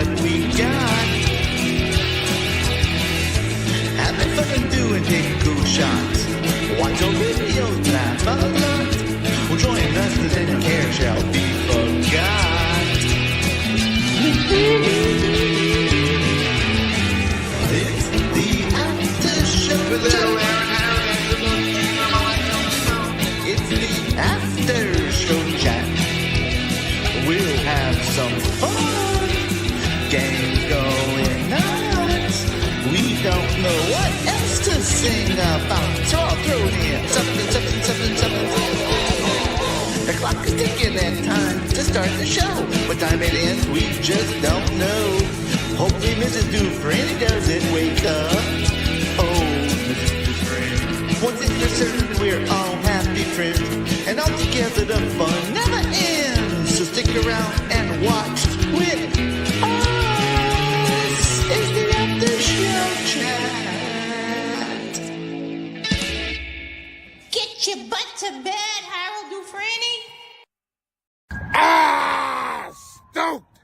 what we got. Having fun and doing taking cool shots. Watch our videos, laugh a lot. Well, join us, cause then your care shall be forgot. It's the after show. It's the after show chat. We'll have some fun. Games going nuts. We don't know what else to sing about. So I'll throw in something. The clock is ticking and time to start the show. What time it ends, we just don't know. Hopefully Mrs. Dufresne doesn't wake up. Oh, Mrs. Dufresne. One thing for certain, we're all happy friends. And all together the fun never ends. So stick around and watch with us. It's the After Show Chat. Get your butt to bed, Harold Dufresne. Stoked.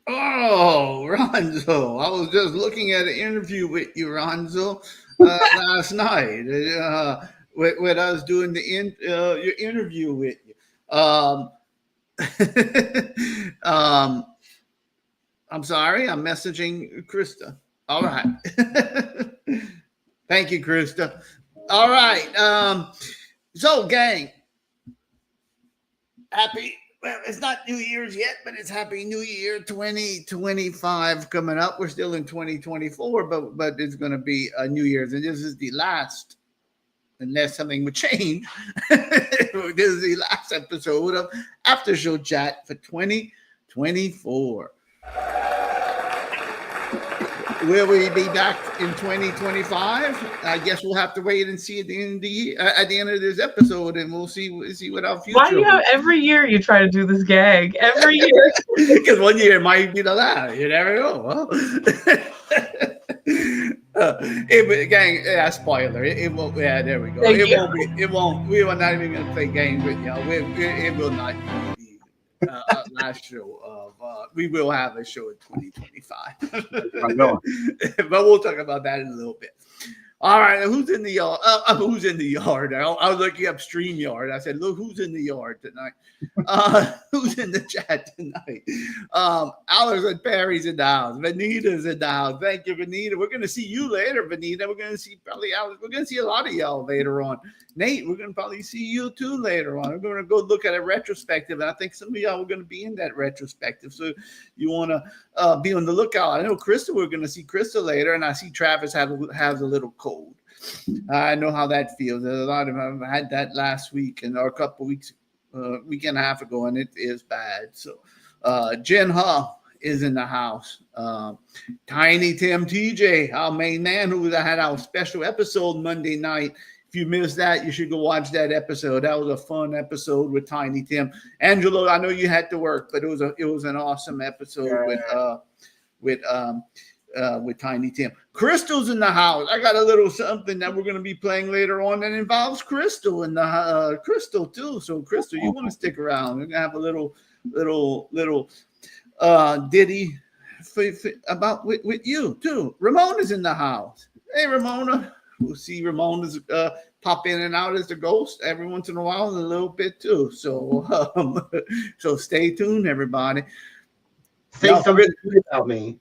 Oh, Ronzo, I was just looking at an interview with you, Ronzo, last night with us doing your interview with you. I'm sorry, I'm messaging Krista. All right. Thank you, Krista. All right. So, gang, well, it's not New Year's yet, but it's Happy New Year 2025 coming up. We're still in 2024, but it's going to be a New Year's, and this is the last, unless something would change. This is the last episode of After Show Chat for 2024. Will we be back in 2025? I guess we'll have to wait and see at the end of this episode, and we'll see what our future. Why do you have every year you try to do this gag every year? Because one year it might be the last. You never know. Gang, spoiler. It won't. Yeah, there we go. Won't be. It won't. We are not even going to play games with y'all. It will not be last show of. We will have a show in 2025. But we'll talk about that in a little bit. All right, who's in the yard? Who's in the yard? I was looking up StreamYard. I said, look, who's in the yard tonight? Who's in the chat tonight? Alex and Perry's in the house. Vanita's in the house. Thank you, Vanita. We're going to see you later, Vanita. We're going to see probably Alex. We're going to see a lot of y'all later on. Nate, we're going to probably see you too later on. We're going to go look at a retrospective, and I think some of y'all are going to be in that retrospective. So you want to be on the lookout. I know Crystal, we're going to see Crystal later, and I see Travis has a little cold. I know how that feels. There's a lot of them. I had that last week or a couple weeks, week and a half ago, and it is bad. So Jen Hull is in the house. Tiny Tim TJ, our main man, who had our special episode Monday night. If you missed that, you should go watch that episode. That was a fun episode with Tiny Tim. Angelo, I know you had to work, but it was an awesome episode with Tiny Tim. Crystal's in the house. I got a little something that we're going to be playing later on that involves Crystal and the Crystal too. So Crystal, you want to stick around? We're going to have a little ditty about with you too. Ramona's in the house. Hey, Ramona. We'll see Ramona's pop in and out as the ghost every once in a while, and a little bit too. So, so stay tuned, everybody. Say something about me.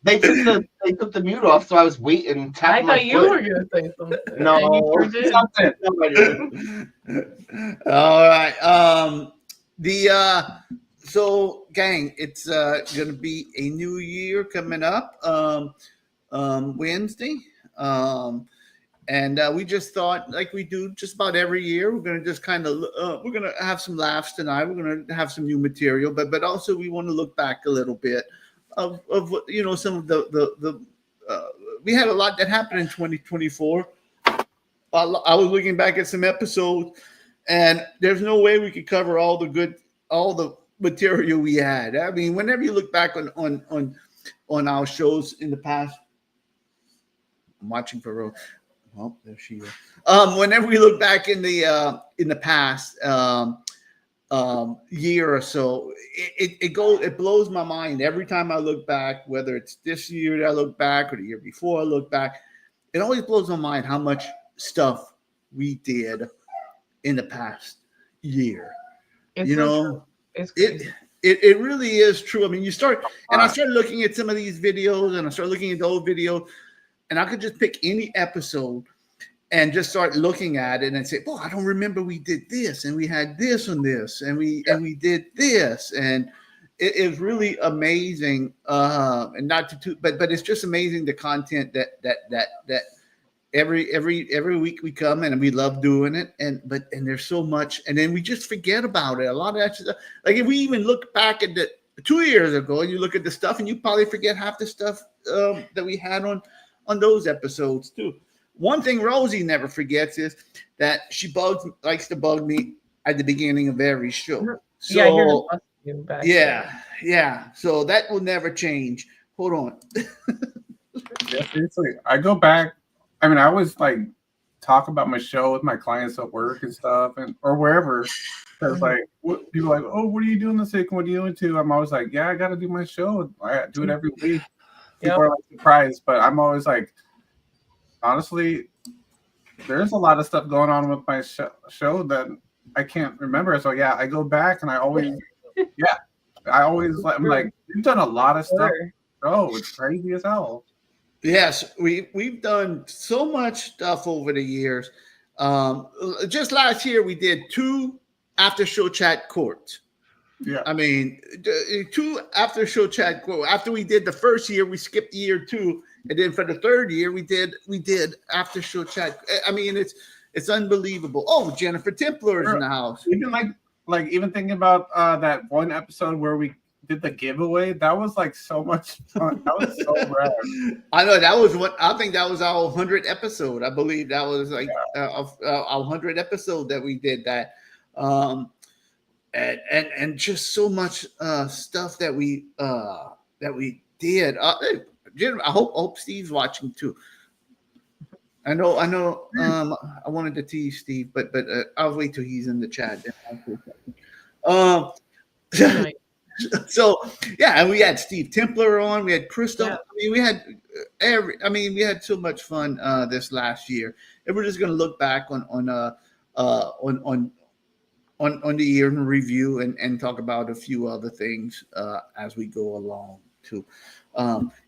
They took the mute off, so I was waiting. I thought you were going to say something. No, something. All right. So, gang, it's going to be a new year coming up Wednesday. And we just thought, like we do just about every year, we're going to just kind of we're going to have some laughs tonight. We're going to have some new material, but also we want to look back a little bit of what, some of the we had a lot that happened in 2024. I was looking back at some episodes, and there's no way we could cover all the material we had. I mean, whenever you look back on our shows in the past, I'm watching for Rose. Oh, there she is. Whenever we look back in the past, year or so, it blows my mind every time I look back, whether it's this year that I look back or the year before I look back. It always blows my mind how much stuff we did in the past year. It's You so know, true. It's it crazy. it really is true. I mean, I started looking at some of these videos, and I started looking at the old videos, and I could just pick any episode and just start looking at it and say, "Oh, I don't remember we did this, and we had this on this, and we did this," and it is really amazing. And not but it's just amazing the content that every week we come and we love doing it, and there's so much, and then we just forget about it. A lot of that stuff, like if we even look back at the 2 years ago, and you look at the stuff, and you probably forget half the stuff that we had on those episodes too. One thing Rosie never forgets is that she likes to bug me at the beginning of every show. So Yeah, I hear the busting back there. yeah. So that will never change. Hold on. Yeah, seriously. I go back. I mean, I always like talk about my show with my clients at work and stuff, and or wherever. Because like people are like, oh, what are you doing this week? What are you doing too? I'm always like, yeah, I got to do my show. I do it every week. People are like surprised, but I'm always like, honestly, there's a lot of stuff going on with my show that I can't remember. So yeah, I go back and I always I'm like, you've done a lot of stuff. Oh, it's crazy as hell. Yes, we've done so much stuff over the years. Just last year, we did 2 after show chat courts. Yeah, I mean, 2 after show chat court. After we did the first year, we skipped year 2, and then for the third year, we did after show chat. I mean, it's unbelievable. Oh, Jennifer Templar is in the house. Even like even thinking about that one episode where we did the giveaway, that was like so much fun. That was so rad. I know that was I think that was our 100th episode. I believe that was like our 100th episode that we did that. And just so much stuff that we did. I hope Steve's watching too. I know. I wanted to tease Steve, but I'll wait till he's in the chat. So yeah, and we had Steve Templar on. We had Crystal. Yeah. I mean, we had we had so much fun this last year, and we're just gonna look back on the year in review and talk about a few other things as we go along too.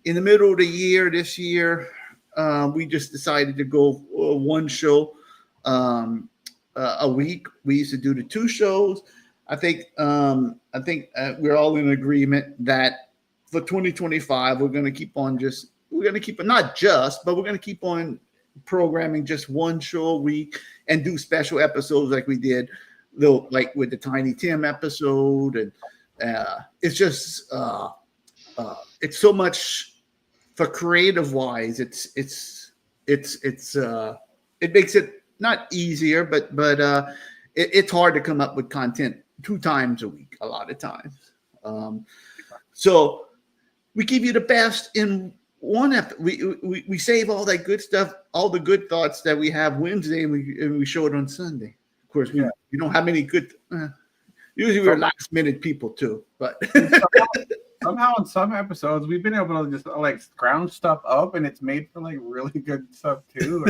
In the middle of the year this year, we just decided to go one show a week. We used to do the 2 shows. I think we're all in agreement that for 2025 we're going to keep on programming just one show a week and do special episodes like we did, like with the Tiny Tim episode, and it's just it's so much for creative wise. It makes it not easier, but it's hard to come up with content 2 times a week a lot of times. So we give you the best in one we save all that good stuff, all the good thoughts that we have Wednesday, and we show it on Sunday. Of course, we don't have many good. Usually we're last minute people too, but somehow in some episodes we've been able to just like scrounge stuff up, and it's made for like really good stuff too.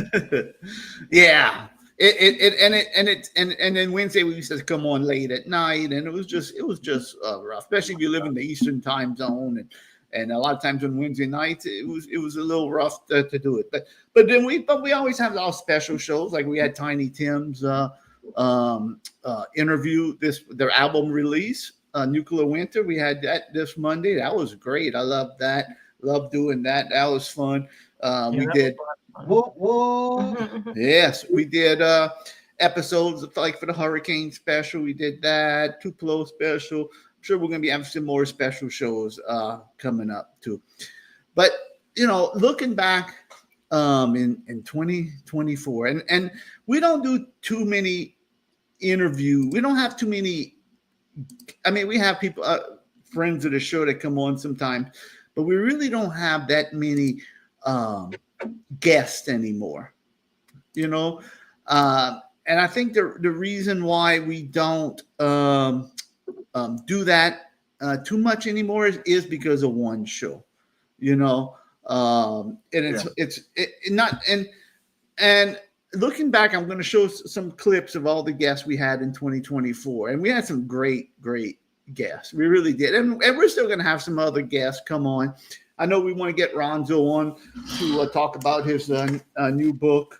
Yeah. And then Wednesday we used to come on late at night, and it was just rough, especially if you live in the Eastern time zone, and a lot of times on Wednesday nights it was a little rough to do it. But then we always have our special shows, like we had Tiny Tim's interview, their album release, Nuclear Winter. We had that this Monday. That was great. I loved that. Loved doing that. That was fun. We did. Yes, we did episodes like for the hurricane special. We did that Tupelo special. I'm sure we're going to be having some more special shows coming up too. But looking back in 2024, and we don't do too many interviews. We don't have too many. I mean, we have people, friends of the show that come on sometimes, but we really don't have that many guests anymore, and and I think the reason why we don't do that too much anymore is because of one show, you know. And it's not and looking back, I'm going to show some clips of all the guests we had in 2024, and we had some great guests. We really did, and we're still going to have some other guests come on. I know we want to get Ronzo on to talk about his new book,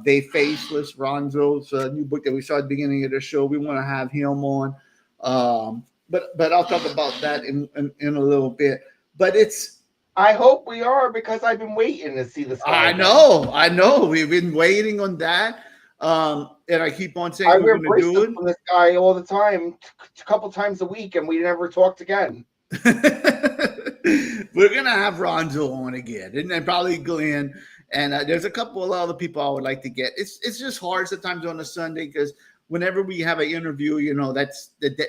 They Faceless. Ronzo's new book that we saw at the beginning of the show. We want to have him on, but I'll talk about that in a little bit. But I hope we are, because I've been waiting to see this. I know. We've been waiting on that. And I keep on saying we're going to do it. From this guy all the time, a couple times a week, and we never talked again. We're going to have Ronzo on again, and then probably Glenn. And there's a couple of other people I would like to get. It's just hard sometimes on a Sunday, because whenever we have an interview, you know,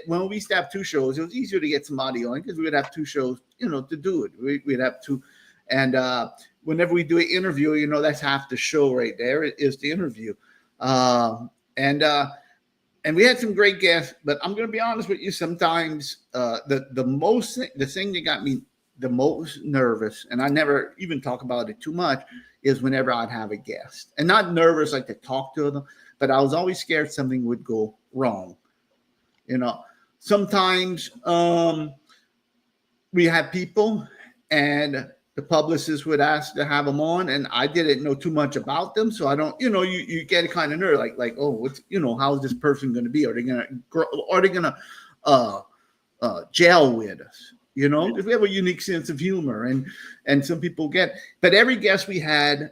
when we used to have two shows, it was easier to get somebody on because we would have two shows, you know, to do it. We'd have two. And whenever we do an interview, you know, that's half the show right there is the interview. And we had some great guests, but I'm going to be honest with you. Sometimes the thing that got me the most nervous, and I never even talk about it too much, is whenever I'd have a guest. And not nervous like to talk to them, but I was always scared something would go wrong. You know, sometimes we have people and the publicist would ask to have them on, and I didn't know too much about them. So I don't, you know, you get kind of nervous, like, oh, what's, you know, how is this person going to be? Are they going to gel with us? You know, because we have a unique sense of humor, and some people but every guest we had,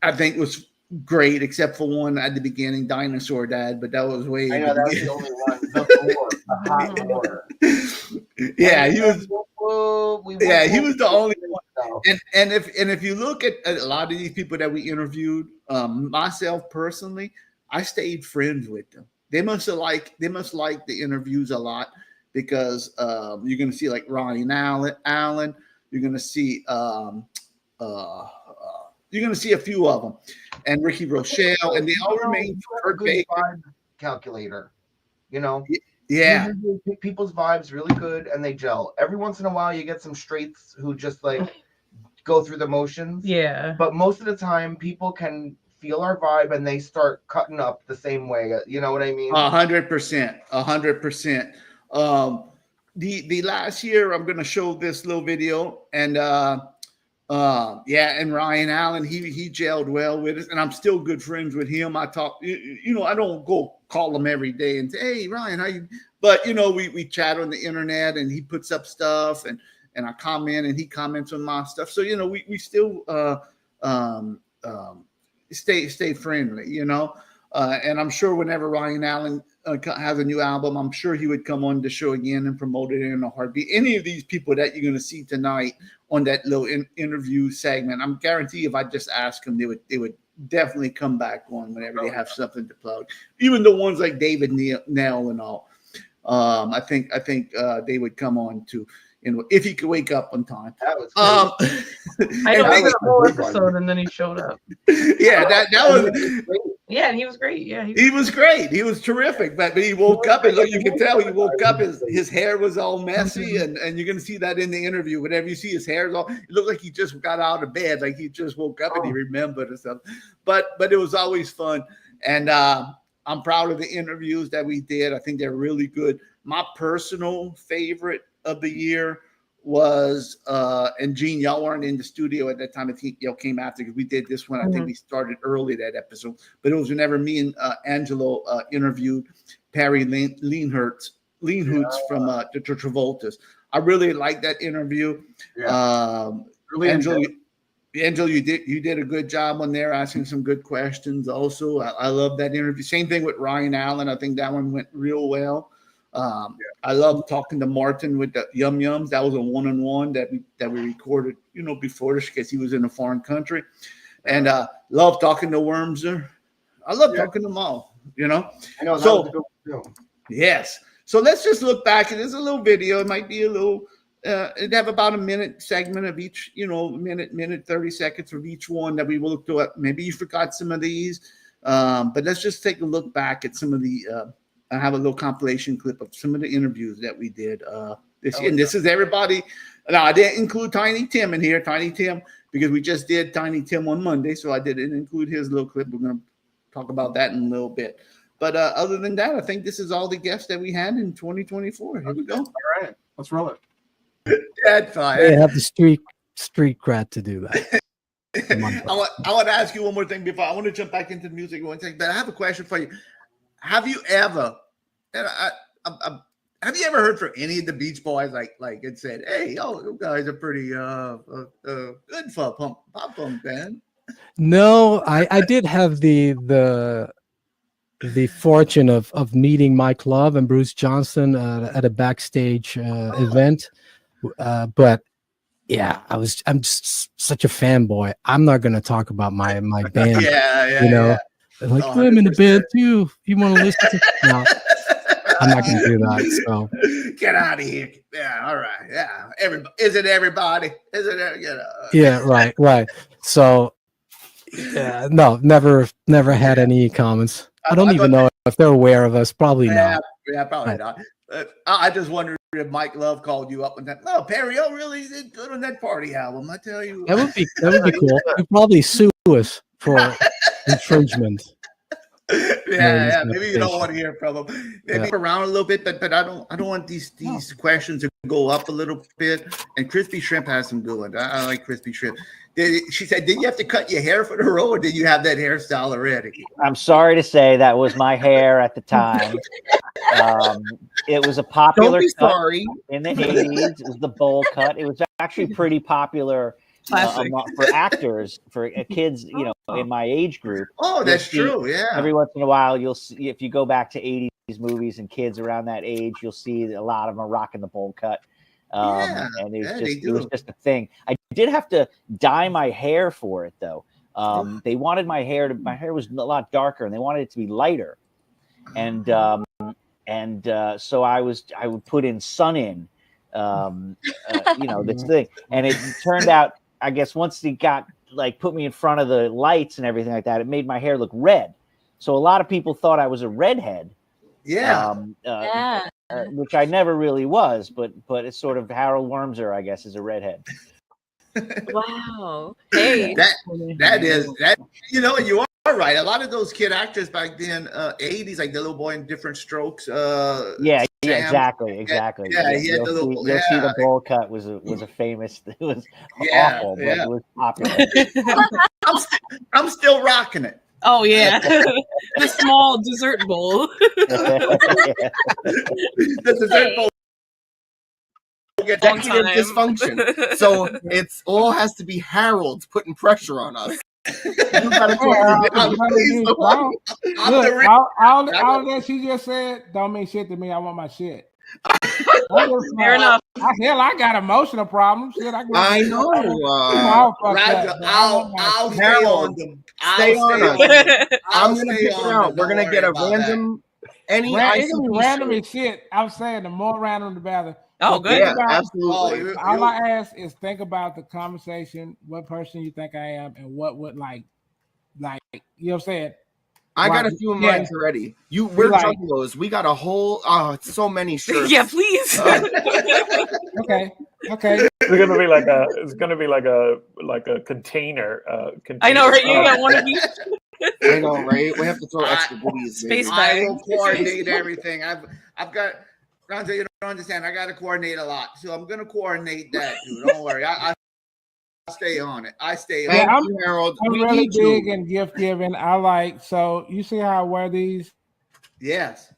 I think, was great, except for one at the beginning, Dinosaur Dad, but that was way. I know, that was the only one. The hot water. Yeah, he was. He was the only one. And if you look at a lot of these people that we interviewed, myself personally, I stayed friends with them. They must like the interviews a lot, because you're going to see like Ryan Allen. You're going to see a few of them, and Ricky Rochelle, and they all remain Kurt Baker. Calculator, you know. Yeah, you pick people's vibes really good, and they gel. Every once in a while, you get some straights who just like go through the motions. Yeah, but most of the time, people can feel our vibe, and they start cutting up the same way. You know what I mean? 100%, 100%. The last year, I'm going to show this little video, and and Ryan Allen, he gelled well with us, and I'm still good friends with him. I talk, you know, I don't go call him every day and say, hey, Ryan, how you? But, you know, we chat on the internet, and he puts up stuff, and I comment, and he comments on my stuff. So, you know, we still stay friendly, you know. And I'm sure whenever Ryan Allen has a new album, I'm sure he would come on the show again and promote it in a heartbeat. Any of these people that you're going to see tonight on that little interview segment, I'm guaranteed if I just ask them, they would definitely come back on whenever they have something to plug. Even the ones like David Nell and all. I think they would come on too. If he could wake up on time. That was I know, it was a whole episode, and then he showed up. Yeah, that was. Yeah, and he was great. Yeah, he was great. He was terrific. But he woke up, and look, you can tell he woke up. His hair was all messy, and you're gonna see that in the interview. Whenever you see his hair, it looked like he just got out of bed, like he just woke up and he remembered or something. But it was always fun, and I'm proud of the interviews that we did. I think they're really good. My personal favorite of the year was and Gene, y'all weren't in the studio at that time. I think y'all came after, because we did this one. I think we started early that episode, but it was whenever me and Angelo interviewed Perry Leanhoots from the Travoltas. I really liked that interview. Really, Angelo, you did a good job on there, asking some good questions. Also, I love that interview. Same thing with Ryan Allen. I think that one went real well. I love talking to Martin with the Yum Yums. That was a one-on-one that we recorded, you know, before this, because he was in a foreign country. And love talking to Wormser. I love talking to them all, you know. I know. So yes. So let's just look back. There's a little video. It might be a little. It'd have about a minute segment of each, you know, minute 30 seconds of each one that we will look at. Maybe you forgot some of these. But let's just take a look back at some of the. I have a little compilation clip of some of the interviews that we did this year. And this is everybody. Now, I didn't include Tiny Tim in here, Tiny Tim, because we just did Tiny Tim on Monday, so I didn't include his little clip. We're going to talk about that in a little bit. But other than that, I think this is all the guests that we had in 2024. Here we go. All right, let's roll it. That's fine. They have the street cred to do that. I want to ask you one more thing before I want to jump back into the music one thing, but I have a question for you. Have you ever, have you ever heard from any of the Beach Boys like it said, "Hey, you guys are pretty good for a pop punk band"? No, I did have the fortune of meeting Mike Love and Bruce Johnston at a backstage event, but yeah, I'm just such a fanboy. I'm not going to talk about my band. Yeah, you know, like I'm in the band too. You want to listen to? No, I'm not going to do that. So get out of here. Yeah, all right. Yeah, everybody. Is it everybody? Is it? Yeah, right. So yeah, no, never had any comments. I don't even know if they're aware of us. Probably not. Yeah, probably not. I just wondered if Mike Love called you up and that. No, Perry O really did good on that Party album. I tell you, that would be cool. He'd probably sue us for infringement. Yeah. Maybe you don't want to hear from him. Maybe around a little bit, but I don't want these questions to go up a little bit. And Crispy Shrimp has some good ones. I like Crispy Shrimp. She said, "Did you have to cut your hair for the role, or did you have that hairstyle already?" I'm sorry to say that was my hair at the time. It was a popular cut in the 80s. It was the bowl cut. It was actually pretty popular for actors, for kids, in my age group. Oh, that's true. Yeah. Every once in a while, you'll see, if you go back to 80s movies and kids around that age, you'll see a lot of them are rocking the bowl cut. And it was just a thing. I did have to dye my hair for it though. They wanted my hair was a lot darker and they wanted it to be lighter. And so I would put in sun in, this thing. And it turned out, I guess once they got put me in front of the lights and everything like that, it made my hair look red. So a lot of people thought I was a redhead. Yeah. Which I never really was, but it's sort of Harold Wormser, I guess, is a redhead. Wow. Hey. That is you are right. A lot of those kid actors back then, 80s, like the little boy in Different Strokes. Yeah, exactly. Yeah, he had you'll see the bowl cut was a famous. It was awful, but it was popular. I'm still rocking it. Oh yeah, the small dessert bowl. The dessert bowl. Executive dysfunction. So it's all has to be Harold putting pressure on us. You gotta all that she just said don't mean shit to me. I want my shit. Fair enough. I got emotional problems. Shit, I know. I'll stay on them. Stay on us. I'm gonna pick it out. We're gonna get a random. Random as shit. I'm saying the more random the better. Oh, good. Yeah, absolutely. All I ask is think about the conversation, what person you think I am, and what would like, you know what I'm saying? I got a few of mine already. We're juggalos. We got a whole so many shirts. Yeah, please. Okay. It's gonna be like a container. I know, right? You got one of these. I know, right? We have to throw extra goodies. Space I will coordinate everything. I've got. Ronzo, you don't understand. I got to coordinate a lot, so I'm gonna coordinate that, dude. Don't worry. I stay on it. I stay on it. Harold. I'm really big in gift giving. So you see how I wear these? Yes.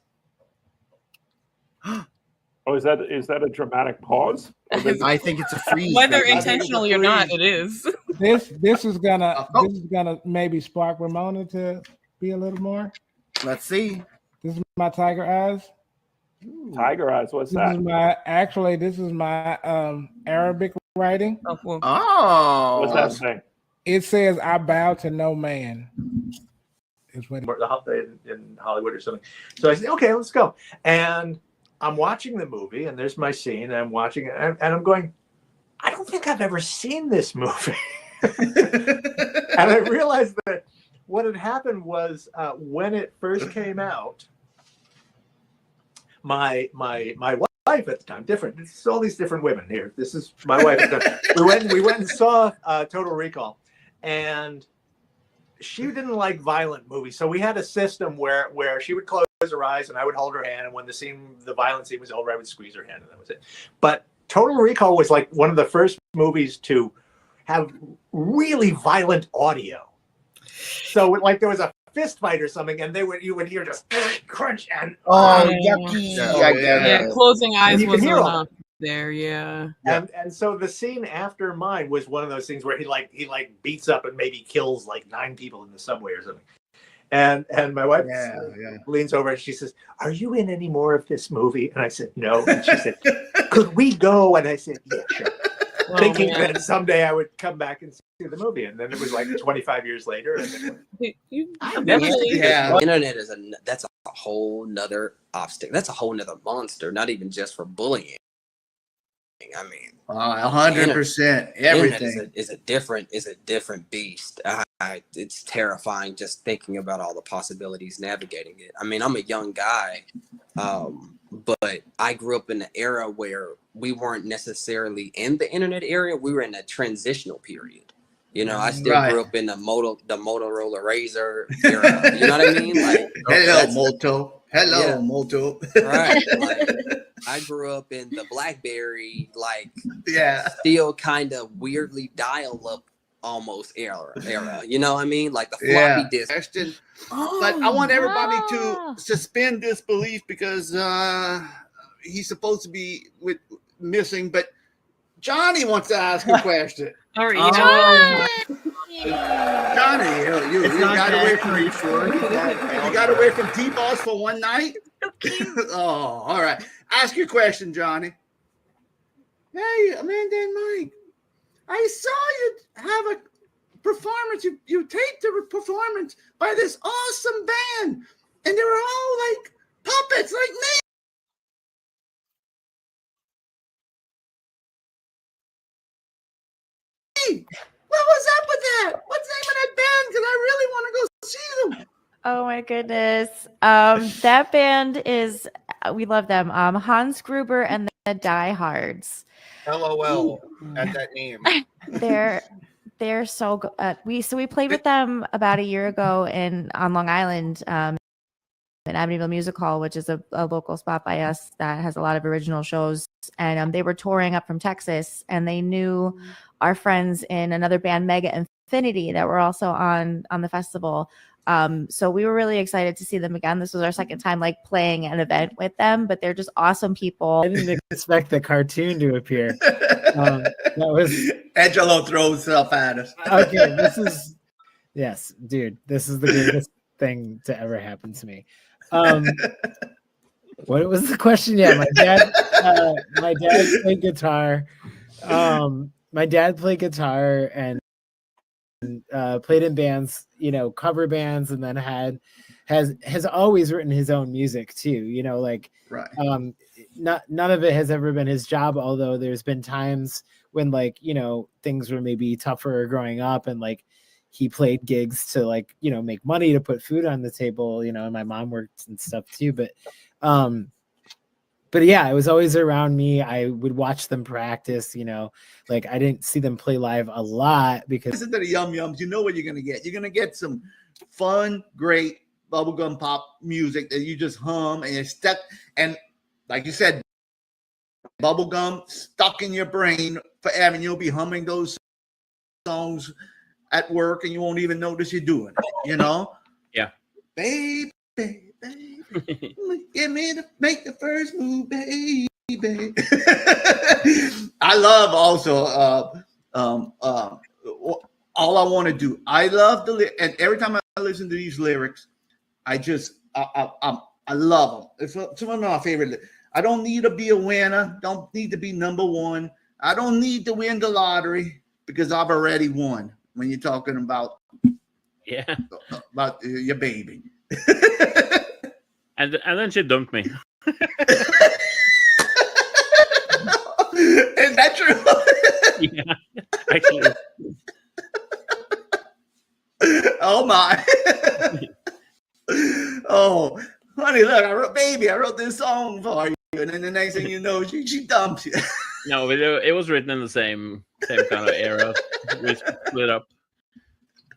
Oh, is that a dramatic pause? I think it's a freeze. Whether intentionally or not, it is. This is gonna maybe spark Ramona to be a little more. Let's see. This is my tiger eyes. Tiger eyes. What's that? This is my Arabic writing. Oh, cool. Oh, what's that thing? It says, "I bow to no man." Is what the holiday in Hollywood or something. So I said, "Okay, let's go." And I'm watching the movie, and there's my scene, and I'm watching it, and I'm going, "I don't think I've ever seen this movie." And I realized that what had happened was when it first came out, my wife at the time, different. It's all these different women here. This is my wife at the time. We went and saw Total Recall, and she didn't like violent movies, so we had a system where she would close her eyes and I would hold her hand, and when the violent scene was over, I would squeeze her hand, and that was it. But Total Recall was like one of the first movies to have really violent audio. So like there was a fist fight or something, and you would hear just crunch and closing eyes you could hear wasn't all enough there. Yeah. And so the scene after mine was one of those things where he beats up and maybe kills like 9 people in the subway or something. And my wife leans over and she says, "Are you in any more of this movie?" And I said, "No." And she said, "Could we go?" And I said, "Yeah, sure." Thinking that someday I would come back and see the movie, and then it was like 25 years later. And The internet is that's a whole nother obstacle. That's a whole nother monster. Not even just for bullying. I mean, 100%. Everything is a different beast. It's terrifying just thinking about all the possibilities navigating it. I mean, I'm a young guy, but I grew up in an era where we weren't necessarily in the internet area. We were in a transitional period. You know, I still grew up in the Motorola Razor era. You know what I mean? Like, Hello, Moto. Right. Like, I grew up in the BlackBerry, still kind of weirdly dial-up almost era. You know what I mean? Like the floppy disk. But I want everybody to suspend disbelief because he's supposed to be missing. But Johnny wants to ask a question. All right, Johnny, you got away from you got away from T-Boss for one night. Oh, all right. Ask your question, Johnny. Hey, Amanda and Mike, I saw you have a performance. You taped a performance by this awesome band, and they were all like puppets, like me. What was up with that? What's the name of that band? Because I really want to go see them. Oh my goodness. That band is, we love them. Hans Gruber and the Diehards. LOL at that name. They're so good. We played with them about a year ago on Long Island, in Amityville Music Hall, which is a local spot by us that has a lot of original shows. And they were touring up from Texas, and they knew our friends in another band, Mega Infinity, that were also on the festival. So we were really excited to see them again. This was our second time like playing an event with them, but they're just awesome people. I didn't expect the cartoon to appear. That was Angelo throws stuff at us. Okay, yes, dude, this is the greatest thing to ever happen to me. What was the question? Yeah, my dad played guitar. My dad played guitar and played in bands, cover bands, and then has always written his own music too. None of it has ever been his job, although there's been times when things were maybe tougher growing up, and he played gigs to make money to put food on the table, and my mom worked and stuff too. But yeah, it was always around me. I would watch them practice, I didn't see them play live a lot because listen to the Yum Yums. You know what you're gonna get. You're gonna get some fun, great bubblegum pop music that you just hum and you're stuck. And like you said, bubblegum stuck in your brain forever, and you'll be humming those songs at work and you won't even notice you're doing it, Yeah. Baby, get me to make the first move, baby. I love also all I want to do. I love and every time I listen to these lyrics, I love them. It's some of my favorite. I don't need to be a winner. Don't need to be number one. I don't need to win the lottery because I've already won. When you're talking about your baby. and then she dumped me. Is that true? Yeah, actually. Oh Oh my. Oh, honey, look, I wrote this song for you, and then the next thing you know, she dumped you. No, it was written in the same kind of era. We split up.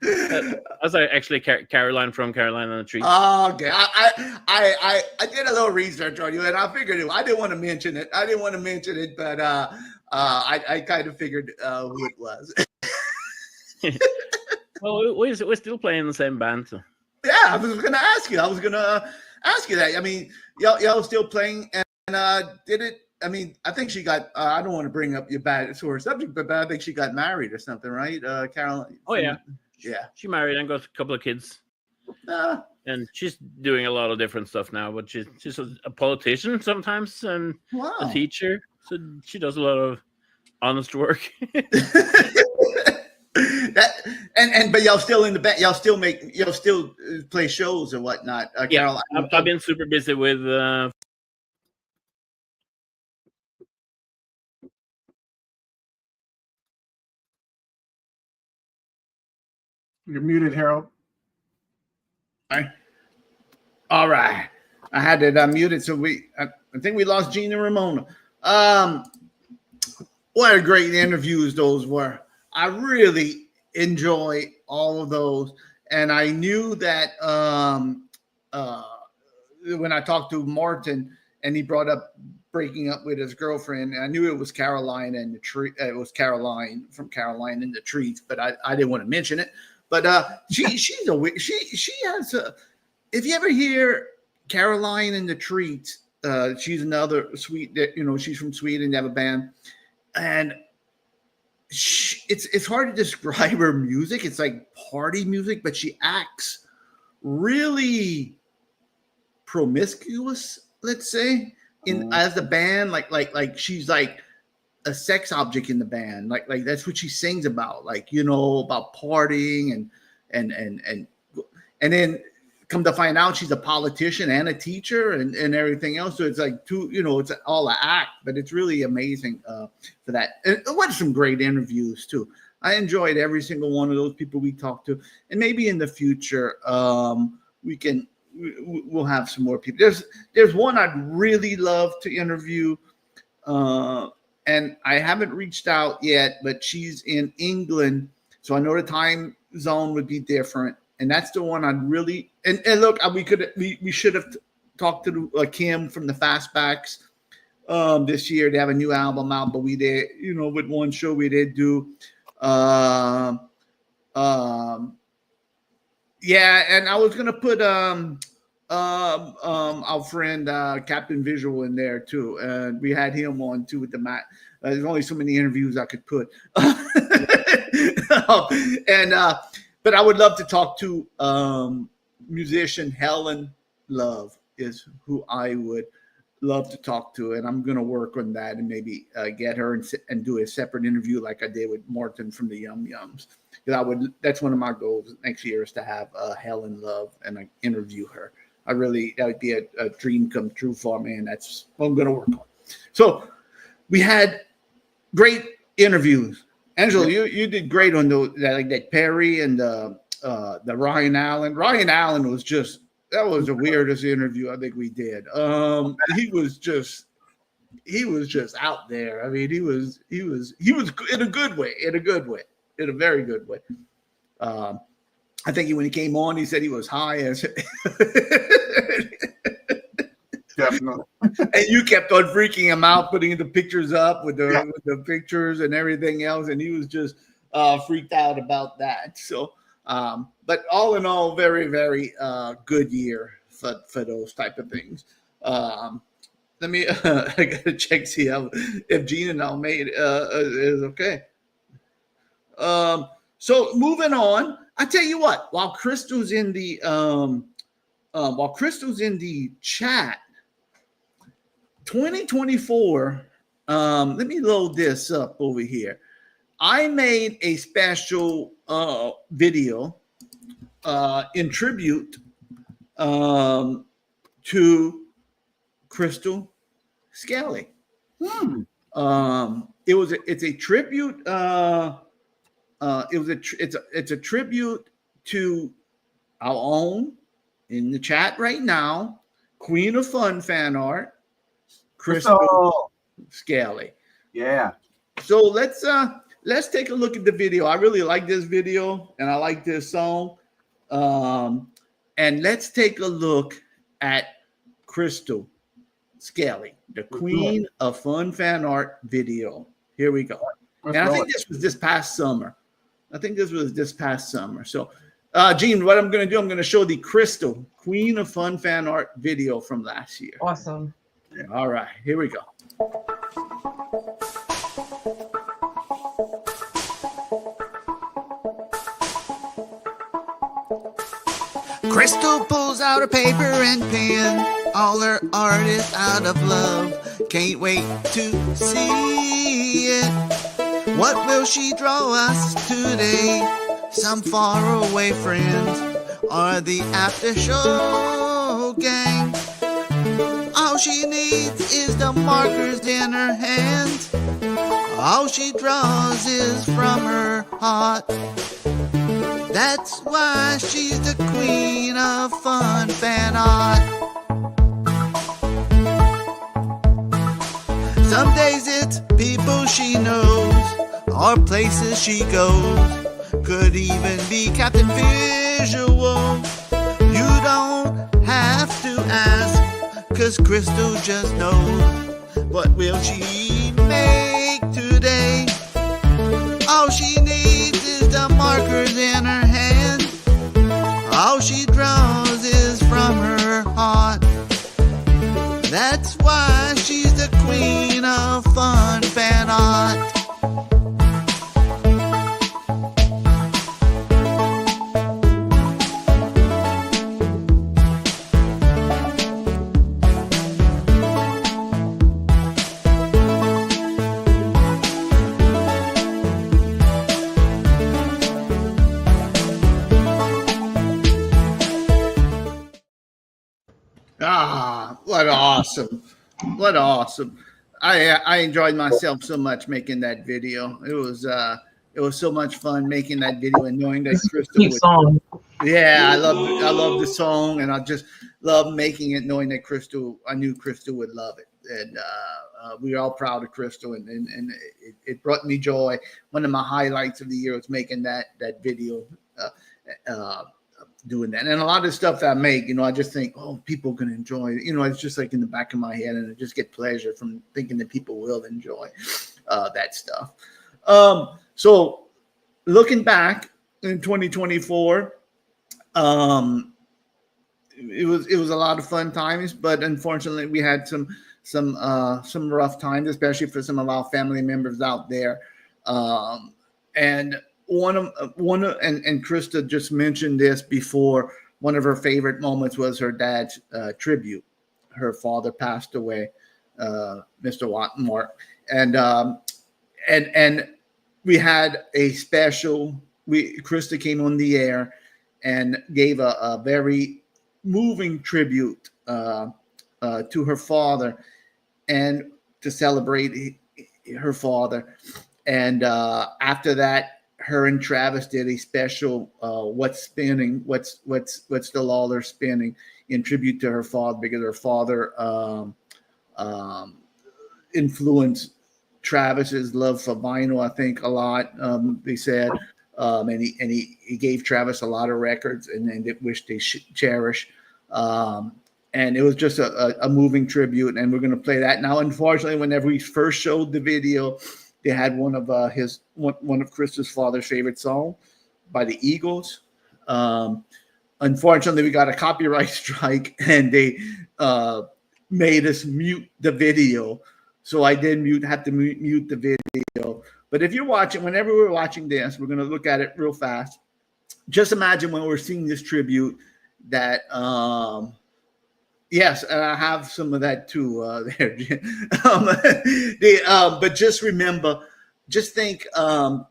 That's actually Caroline from Caroline and the Trees. Oh, okay. I did a little research on you, and I figured I didn't want to mention it. But I kind of figured who it was. Well, we're still playing the same band. So. Yeah, I was going to ask you. That. I mean, y'all still playing, and did it? I mean, I think she got. I don't want to bring up your bad sore subject, but I think she got married or something, right, Caroline? Oh yeah. Yeah. She married and got a couple of kids. And she's doing a lot of different stuff now, but she's a politician sometimes and a teacher. So she does a lot of honest work. But y'all still in the band. Y'all still play shows or whatnot. Yeah, I've been super busy with. You're muted, Harold. All right. I had it unmuted, so I think we lost Gene and Ramona. What a great interviews those were. I really enjoy all of those, and I knew that when I talked to Martin and he brought up breaking up with his girlfriend, I knew it was Caroline and the tree. It was Caroline from Caroline and the Trees, but I didn't want to mention it. But she has a. If you ever hear Caroline and the Treats, she's another sweet. She's from Sweden. They have a band, and it's hard to describe her music. It's like party music, but she acts really promiscuous. Let's say as the band, like she's like a sex object in the band. Like that's what she sings about. Like about partying and then. Come to find out, she's a politician and a teacher and everything else. So it's like it's all an act, but it's really amazing for that. And what some great interviews too. I enjoyed every single one of those people we talked to, and maybe in the future we'll have some more people. There's one I'd really love to interview, and I haven't reached out yet, but she's in England, so I know the time zone would be different. And that's the one I'd really and look, we should have talked to Kim from the Fastbacks this year. They have a new album out, but we did, with one show we did do yeah, and I was gonna put our friend Captain Visual in there too. And we had him on too with the Matt. There's only so many interviews I could put. But I would love to talk to musician Helen Love is who I would love to talk to, and I'm going to work on that and maybe get her and do a separate interview like I did with Martin from the Yum Yums. Because that's one of my goals next year is to have Helen Love and I interview her. That would be a dream come true for me, and that's what I'm going to work on. So we had great interviews. Angela, you did great on that Perry and the Ryan Allen. Ryan Allen was that was the weirdest interview I think we did. He was just out there. I mean, he was in a good way, in a very good way. I think when he came on, he said he was high as. Definitely. And you kept on freaking him out, putting the pictures up with the pictures and everything else, and he was just freaked out about that. So, but all in all, very, very good year for those type of things. Let me I gotta check see if Gina now made is okay. So moving on, I tell you what, while Crystal's in the chat. 2024, let me load this up over here. I made a special video in tribute to Crystal Skelly. It's a tribute. It's a tribute to our own in the chat right now, Queen of Fun fan art, Crystal Skelly. Yeah. So let's take a look at the video. I really like this video and I like this song. And let's take a look at Crystal Skelly, the Queen of Fun fan art video. Here we go. And I think this was this past summer. So, Gene, what I'm going to do, I'm going to show the Crystal Queen of Fun fan art video from last year. Awesome. All right, here we go. Crystal pulls out a paper and pen. All her art is out of love. Can't wait to see it. What will she draw us today? Some faraway friends or the after show gang. All she needs is the markers in her hand. All she draws is from her heart. That's why she's the Queen of Fun fan art. Some days it's people she knows or places she goes. Could even be Captain Visual. You don't have to ask, 'cause Crystal just knows. What will she make today? All she needs is the markers in her hand. All she draws is from her heart. That's why she's the Queen of Fun fan art. What awesome. I enjoyed myself so much making that video. It was so much fun making that video and knowing that Crystal song. Yeah, I love the song, and I just love making it, knowing that I knew Crystal would love it. And we are all proud of Crystal, and it brought me joy. One of my highlights of the year was making that video, doing that. And a lot of the stuff that I make, I just think, oh, people can enjoy it. It's just like in the back of my head, and I just get pleasure from thinking that people will enjoy that stuff. So looking back in 2024, it was a lot of fun times, but unfortunately we had some rough times, especially for some of our family members out there. And Krista just mentioned this before. One of her favorite moments was her dad's tribute. Her father passed away, Mr. Wattenmark, and we had a special. Krista came on the air and gave a very moving tribute to her father, and to celebrate her father. And after that, her and Travis did a special "What's Spinning," what's still all they're spinning, in tribute to her father, because her father influenced Travis's love for vinyl, I think, a lot. They said, and he gave Travis a lot of records, and they wish they cherish. And it was just a moving tribute, and we're going to play that now. Unfortunately, whenever we first showed the video, they had one of Krista's father's favorite song by the Eagles. Unfortunately, we got a copyright strike, and they made us mute the video. So I did have to mute the video. But if you're watching, whenever we're watching this, we're going to look at it real fast. Just imagine when we're seeing this tribute that, yes, and I have some of that too there. But just remember, just think,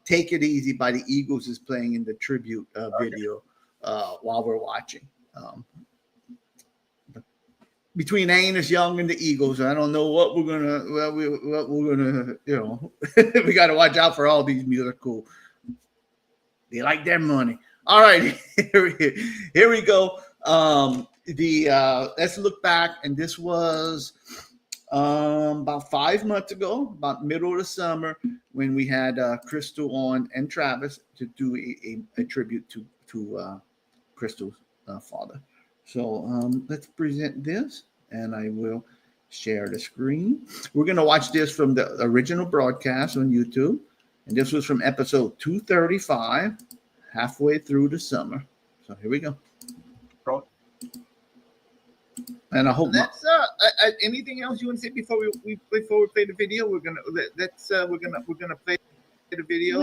"Take It Easy" by the Eagles is playing in the tribute video while we're watching. Between Angus Young and the Eagles, I don't know what we're gonna. We got to watch out for all these musical. They like their money. All right, here we go. Let's look back, and this was about 5 months ago, about middle of the summer, when we had Crystal on and Travis to do a tribute to Crystal's father. So let's present this, and I will share the screen. We're going to watch this from the original broadcast on YouTube, and this was from episode 235, halfway through the summer. So here we go. And I hope that's anything else you want to say before we play the video. We're gonna play the video,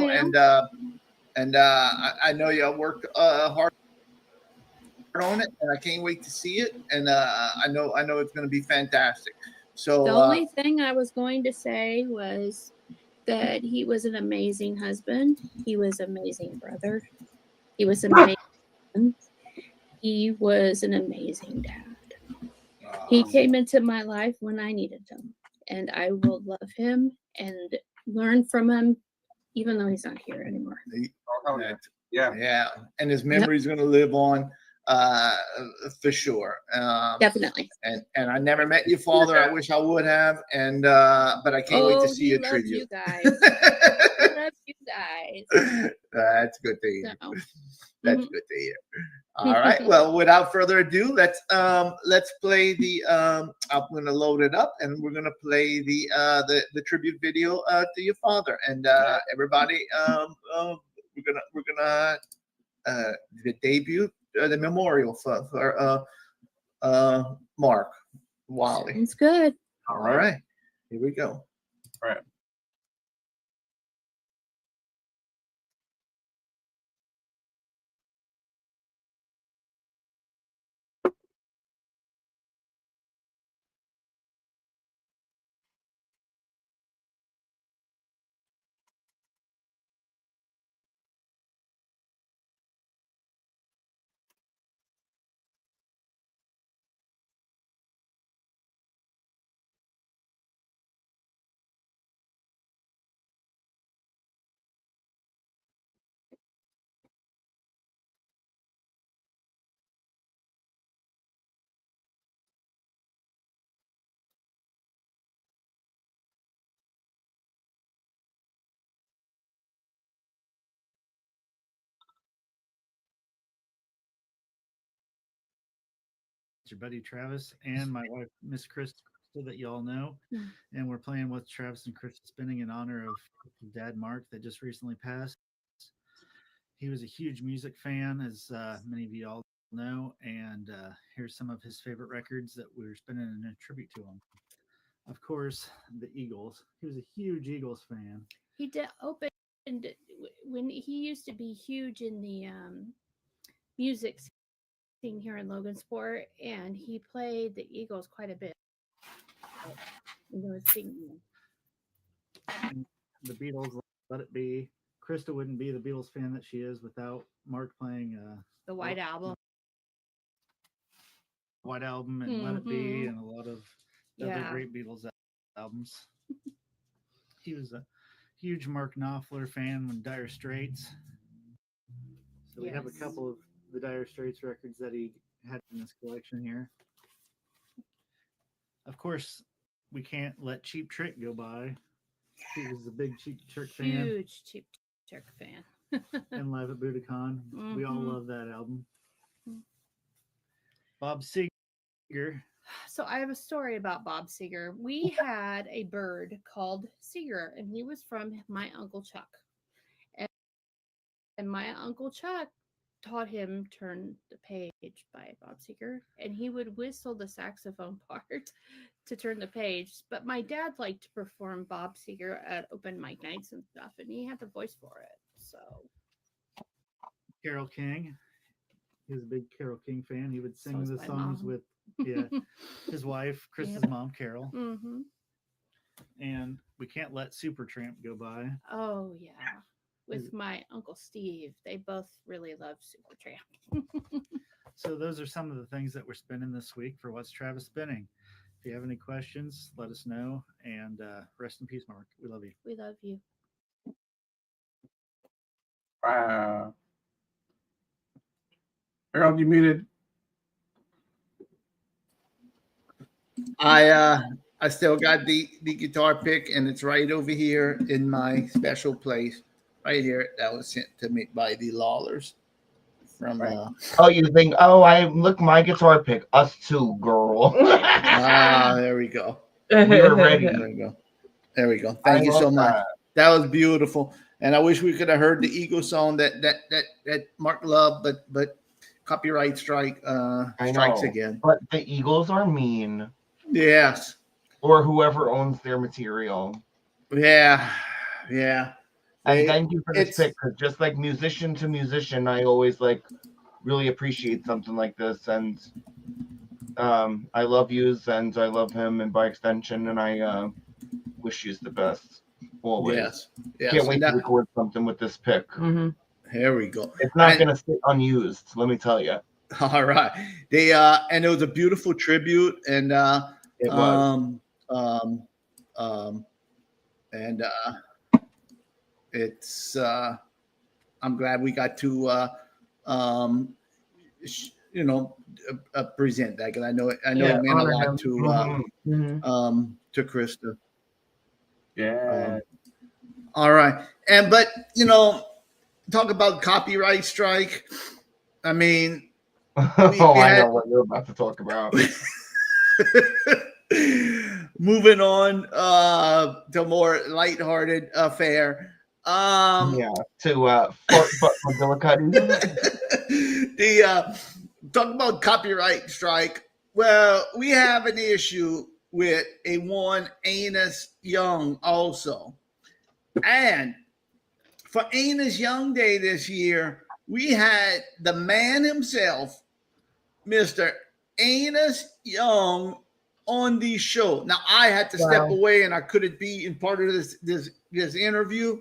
and I know y'all worked hard on it, and I can't wait to see it. And I know it's gonna be fantastic. So the only thing I was going to say was that he was an amazing husband. He was an amazing brother. He was amazing. He was an amazing dad. He came into my life when I needed him, and I will love him and learn from him, even though he's not here anymore. Yeah, and his memory is going to live on for sure. Definitely. And I never met your father. I wish I would have, and but I can't wait to see your tribute. You guys. He loves you guys. That's good to hear. So. That's good to hear. All right. Well, without further ado, let's play the. I'm going to load it up, and we're going to play the tribute video to your father, and everybody. We're gonna the debut, the memorial for Mark Wally. It's good. All right. Here we go. All right. Your buddy Travis and my wife Miss Crystal that you all know, and we're playing with Travis and Crystal spinning in honor of Dad Mark that just recently passed. He was a huge music fan, as many of you all know, and here's some of his favorite records that we're spinning in a tribute to him. Of course, the Eagles. He was a huge Eagles fan. He opened when he used to be huge in the music scene here in Logansport, and he played the Eagles quite a bit. The Beatles, Let It Be. Krista wouldn't be the Beatles fan that she is without Mark playing the White Album. White Album and Let It Be, and a lot of other great Beatles albums. He was a huge Mark Knopfler fan when Dire Straits. So we have a couple of the Dire Straits records that he had in his collection here. Of course, we can't let Cheap Trick go by. He was a big Cheap Trick fan. Huge Cheap Trick fan. And Live at Budokan. We all love that album. Bob Seger. So I have a story about Bob Seger. We had a bird called Seger, and he was from my Uncle Chuck. And my Uncle Chuck taught him Turn the Page by Bob Seger, and he would whistle the saxophone part to turn the page. But my dad liked to perform Bob Seger at open mic nights and stuff, and he had the voice for it. So Carole King. He was a big Carole King fan. He would sing the songs mom. with his wife, Chris's mom, Carol. Mm-hmm. And we can't let Supertramp go by. Oh yeah. With my Uncle Steve. They both really love Supertramp. So those are some of the things that we're spinning this week for What's Travis Spinning. If you have any questions, let us know. And rest in peace, Mark. We love you. We love you. Wow. Harold, you muted. I still got the guitar pick, and it's right over here in my special place, right here. That was sent to me by the Lawlers. From oh, you think? Oh, I look my guitar pick. Us too, girl. there we go. We were ready. There we go. There we go. Thank you so much. That was beautiful, and I wish we could have heard the Eagle song that Mark loved, but copyright strikes again. But the Eagles are mean. Yes. Or whoever owns their material. Yeah. And thank you for this pick, because just like musician to musician, I always really appreciate something like this. And I love yous, and I love him, and by extension, and I wish yous the best always. Yes. Can't wait to record something with this pick. Mm-hmm. Here we go. It's not going to sit unused, let me tell you. All right. And it was a beautiful tribute, and it was. It's I'm glad we got to present that, because I know it meant a lot to Krista. Yeah. All right. But talk about copyright strike. I mean, I know what you're about to talk about. Moving on to more lighthearted affair. To Fort Butt McGillicuddy. Talk about copyright strike. Well, we have an issue with a one Anus Young also. And for Anus Young Day this year, we had the man himself, Mr. Anus Young, on the show. Now, I had to step away, and I couldn't be in part of this interview.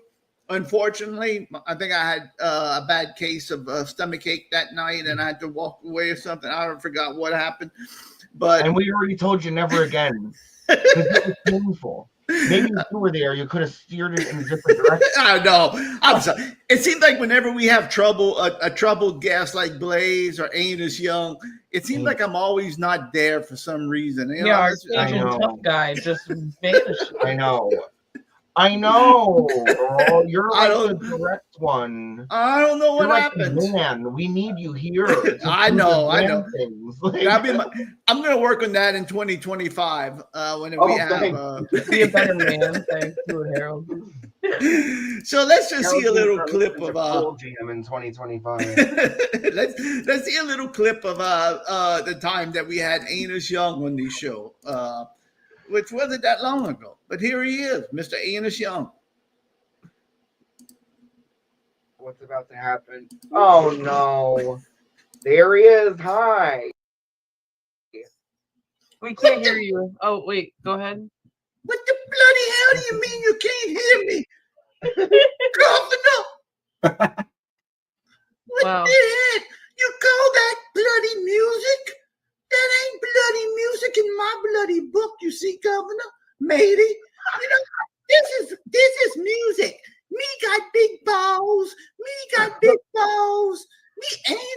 Unfortunately, I think I had a bad case of stomach ache that night, and I had to walk away or something. I forgot what happened. And we already told you never again. Because it was painful. Maybe if you were there, you could have steered it in a different direction. I know. I'm sorry. It seems like whenever we have trouble, a troubled guest like Blaze or Anus Young, it seems like I'm always not there for some reason. Our tough guy just vanished. I know. Girl. You're the direct one. I don't know what happened. Man, we need you here. I know. Things. I'm going to work on that in 2025 when we have be a better man. Thanks to Harold. So let's just see a little clip of jam in 2025. let's see a little clip of the time that we had Anus Young on the show. Which wasn't that long ago. But here he is, Mr. Anus Young. What's about to happen? Oh, no. There he is. Hi. We can't hear you. Oh, wait. Go ahead. What the bloody hell do you mean you can't hear me? Governor! What the heck? You call that bloody music? That ain't bloody music in my bloody book, you see, Governor, matey. This is music. Me got big balls. Me got big balls. Me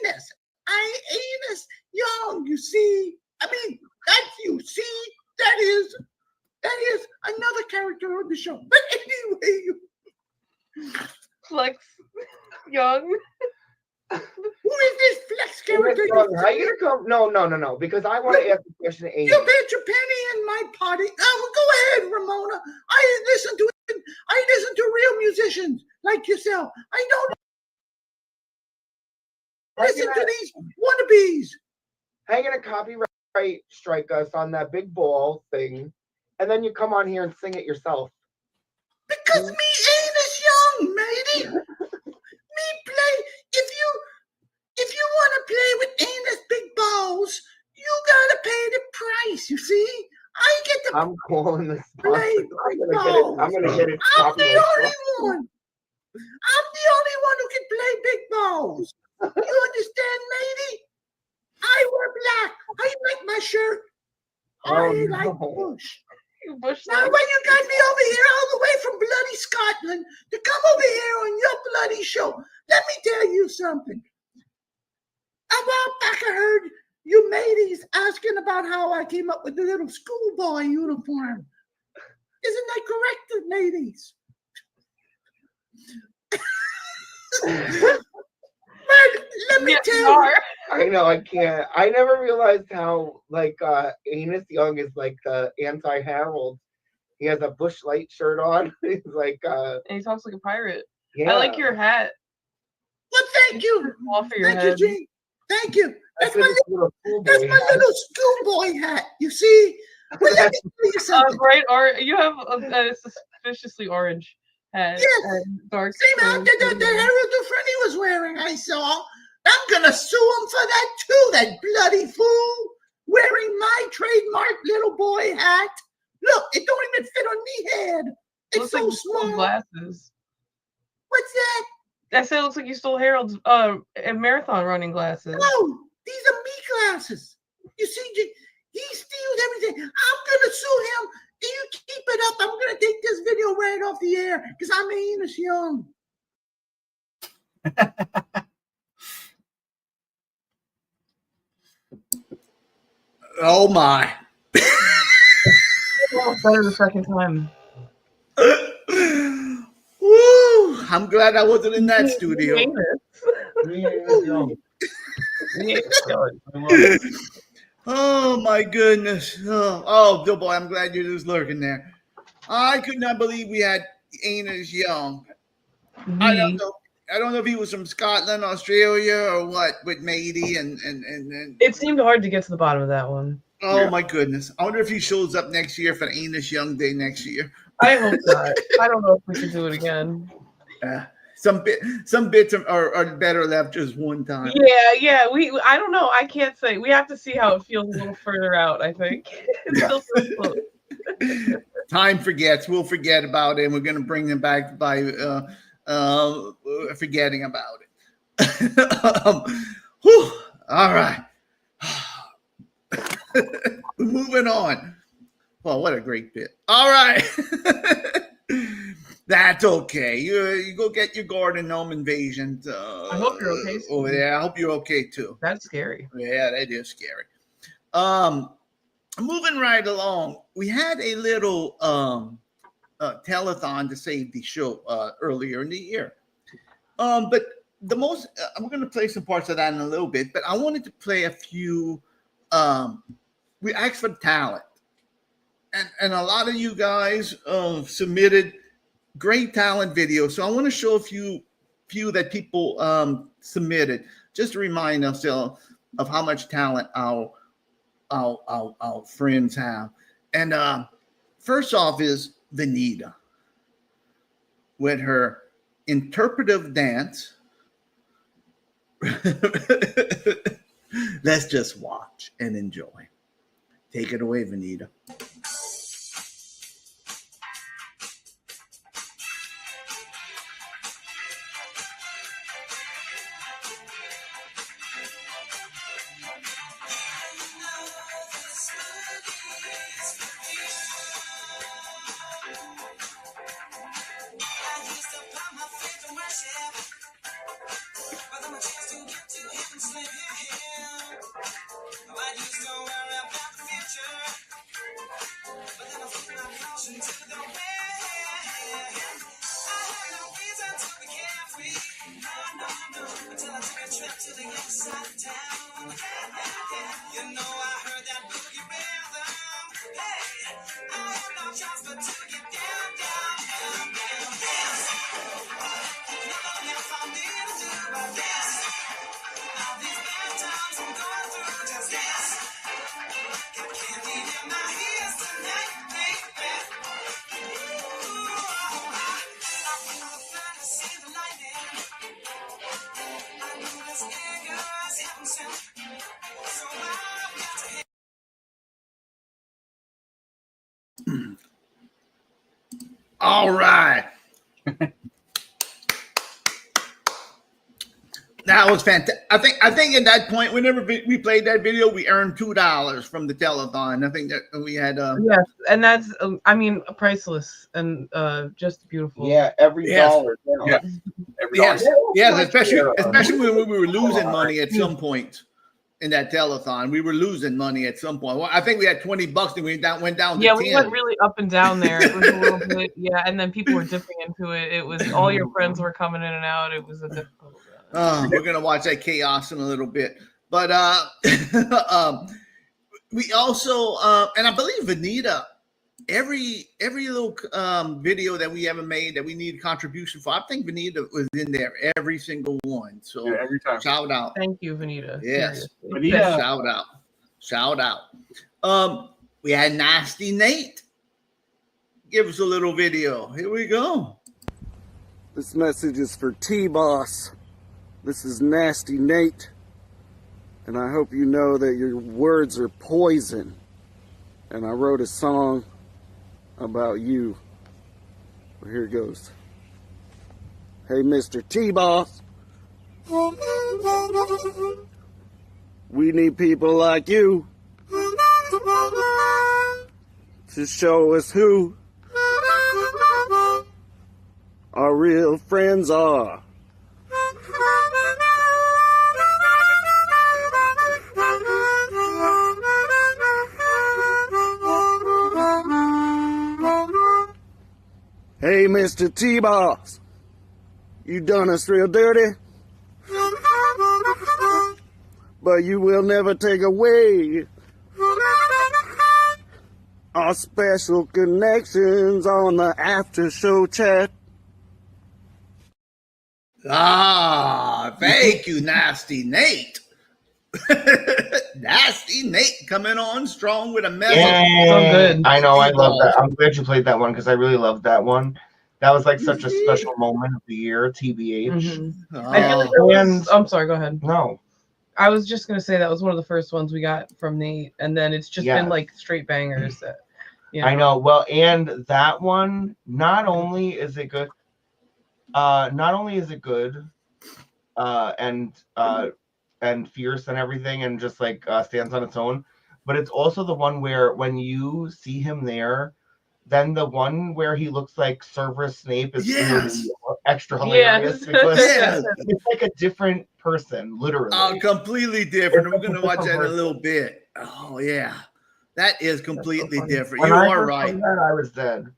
Anus. I ain't Anus Young, you see. I mean, that's you see. That is another character on the show. But anyway, Flex Young. Who is this Flex character? How you gonna come? No. Because I want to ask the question to Amy. You bet your penny in my potty. Oh, go ahead, Ramona. I listen to real musicians like yourself. I don't listen to these wannabes. How you gonna copyright strike us on that big ball thing, and then you come on here and sing it yourself? Because me Anus Young, matey. Me play. If you want to play with Anus big balls, you gotta pay the price. You see, I get to. I'm calling this. Play big balls. I'm gonna get it. I'm the only one. I'm the only one who can play big balls. You understand, matey? I wear black. I like my shirt. I like Bush. Now, when you got me over here all the way from bloody Scotland to come over here on your bloody show, let me tell you something. I heard you mateys asking about how I came up with the little schoolboy uniform. Isn't that correct, mateys? Let me tell you. I know, I can't. I never realized how like Anus Young is like the anti-Harold. He has a Bush Light shirt on. He's like and he talks like a pirate. Yeah. I like your hat. Well, thank you. Off for your Thank head. you, Jane. Thank you. That's my little schoolboy hat. You see? Well, let me tell you something. Bright orange. You have a suspiciously orange hat. Yes. And dark. Same outfit that Harold Dufresne was wearing, I saw. I'm going to sue him for that, too, that bloody fool. Wearing my trademark little boy hat. Look, it don't even fit on me head. It's looks so like small. Glasses. What's that? I said it looks like you stole Harold's marathon running glasses. No, these are me glasses. You see, he steals everything. I'm going to sue him. You keep it up. I'm going to take this video right off the air because I'm Anus Young. Oh, my. Better the second time. Woo! I'm glad I wasn't in that studio. Oh my goodness! Oh, Bill boy, I'm glad you're just lurking there. I could not believe we had Anus Young. I don't know if he was from Scotland, Australia, or what, with Matey and. It seemed hard to get to the bottom of that one. Oh my goodness! I wonder if he shows up next year for Anus Young Day next year. I hope not. I don't know if we can do it again. Some bits are better left just one time. Yeah. I don't know. I can't say. We have to see how it feels a little further out. I think. It's still so close. Time forgets. We'll forget about it. And we're going to bring them back by forgetting about it. Whew, all right. Moving on. Well, what a great bit. All right. That's okay. You go get your garden gnome invasion. I hope you're okay. Oh yeah, I hope you're okay too. That's scary. Yeah, that is scary. Moving right along, we had a little telethon to save the show earlier in the year. But the most I'm going to play some parts of that in a little bit. But I wanted to play a few. We asked for talent, and a lot of you guys submitted great talent videos. So I want to show a few that people submitted, just to remind ourselves of how much talent our friends have. And first off is Vanita with her interpretive dance. Let's just watch and enjoy. Take it away, Vanita. All right. That was fantastic. I think at that point, whenever we played that video, we earned $2 from the telethon. I think that we had. Yes, and that's I mean priceless and just beautiful. Yeah, every dollar. Yeah. Yes, especially when we were losing money at some point in that telethon. We were losing money at some point. Well, I think we had $20 and we went down to 10. We went really up and down there. It was a little bit, and then people were dipping into it. It was all your friends were coming in and out. It was a difficult. We're gonna watch that chaos in a little bit, but we also and I believe Vanita, every little video that we ever made that we need contribution for, I think Vanita was in there every single one. So every time. Shout out. Thank you, Vanita. Yes, Seriously. Vanita. Shout out. We had Nasty Nate. Give us a little video. Here we go. This message is for T-Boss. This is Nasty Nate, and I hope you know that your words are poison. And I wrote a song about you. Well, here it goes. Hey, Mr. T-Boss. We need people like you to show us who our real friends are. Hey, Mr. T-Boss, you done us real dirty, but you will never take away our special connections on the after show chat. Thank you, Nasty Nate. Nasty Nate coming on strong with a message. So good. I know, I love that. I'm glad you played that one because I really loved that one. That was like such a special moment of the year, TBH. I feel like that was, I'm sorry, go ahead. No. I was just gonna say that was one of the first ones we got from Nate, and then it's just been like straight bangers. That, I know. Well, and that one, not only is it good, and fierce and everything, and just like stands on its own, but it's also the one where when you see him there, then the one where he looks like Severus Snape is really extra hilarious because it's like a different person, literally. Completely different. We're gonna watch that in a little bit. Oh yeah, that is completely different. When You I are first right. heard that, I was dead.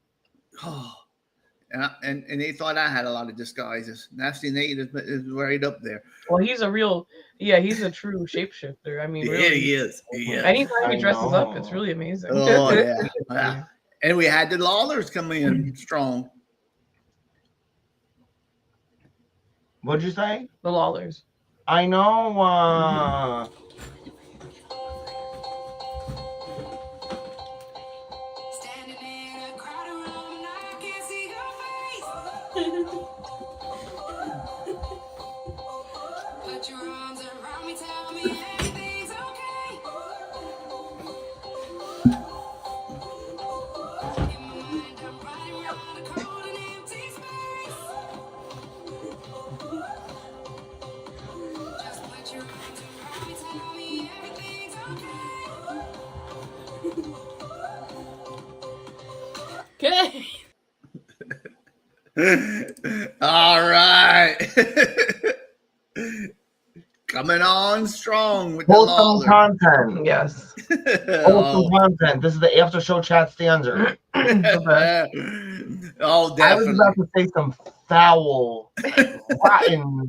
Oh, and they thought I had a lot of disguises. Nasty Nate is right up there. Well, he's a real, he's a true shapeshifter. I mean, Yeah, really, he is. He is. anytime he dresses up, it's really amazing. Oh yeah. And we had the Lawlers coming in strong. What'd you say? The Lawlers. I know. Put your arms around me, tell me everything's okay. In my mind, I'm running around a cold and empty space. Just put your arms around me, tell me everything's okay. Okay. All right. Coming on strong with the Wholesome Lawlers. content. Yes. Wholesome content. This is the after show chat stanza. Oh, definitely. I was about to say some foul, rotten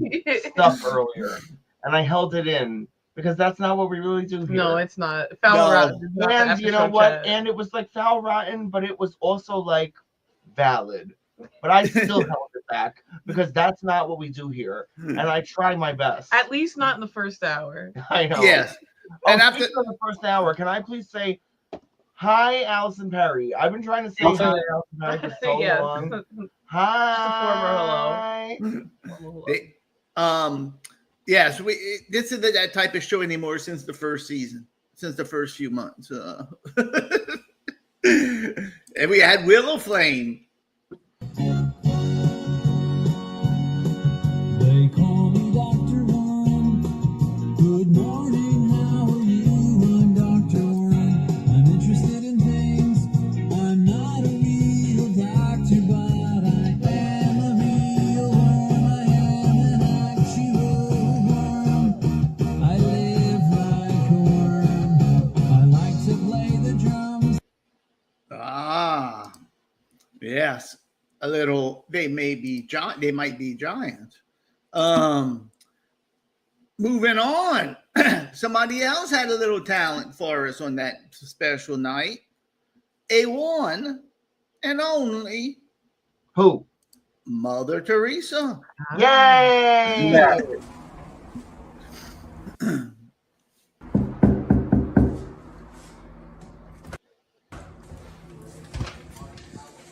stuff earlier, and I held it in because that's not what we really do here. No, it's not. Foul rotten is not the And after you know show what? chat. And it was like foul rotten, but it was also like valid. But I still held it back because that's not what we do here, and I try my best. At least not in the first hour. I know. Yes. And after the first hour, can I please say hi, Allison Perry? I've been trying to say hi, Allison Perry, for so Yes. long. Hi. They, yes, this isn't that type of show anymore since the first season, since the first few months. And we had Willow Flame. They call me Dr. Yes, a little. They might be giants. Moving on. Somebody else had a little talent for us on that special night. A one and only who? Mother Teresa. Yay! Yeah.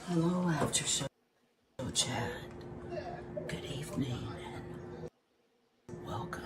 Hello, after show chat. Good evening and welcome.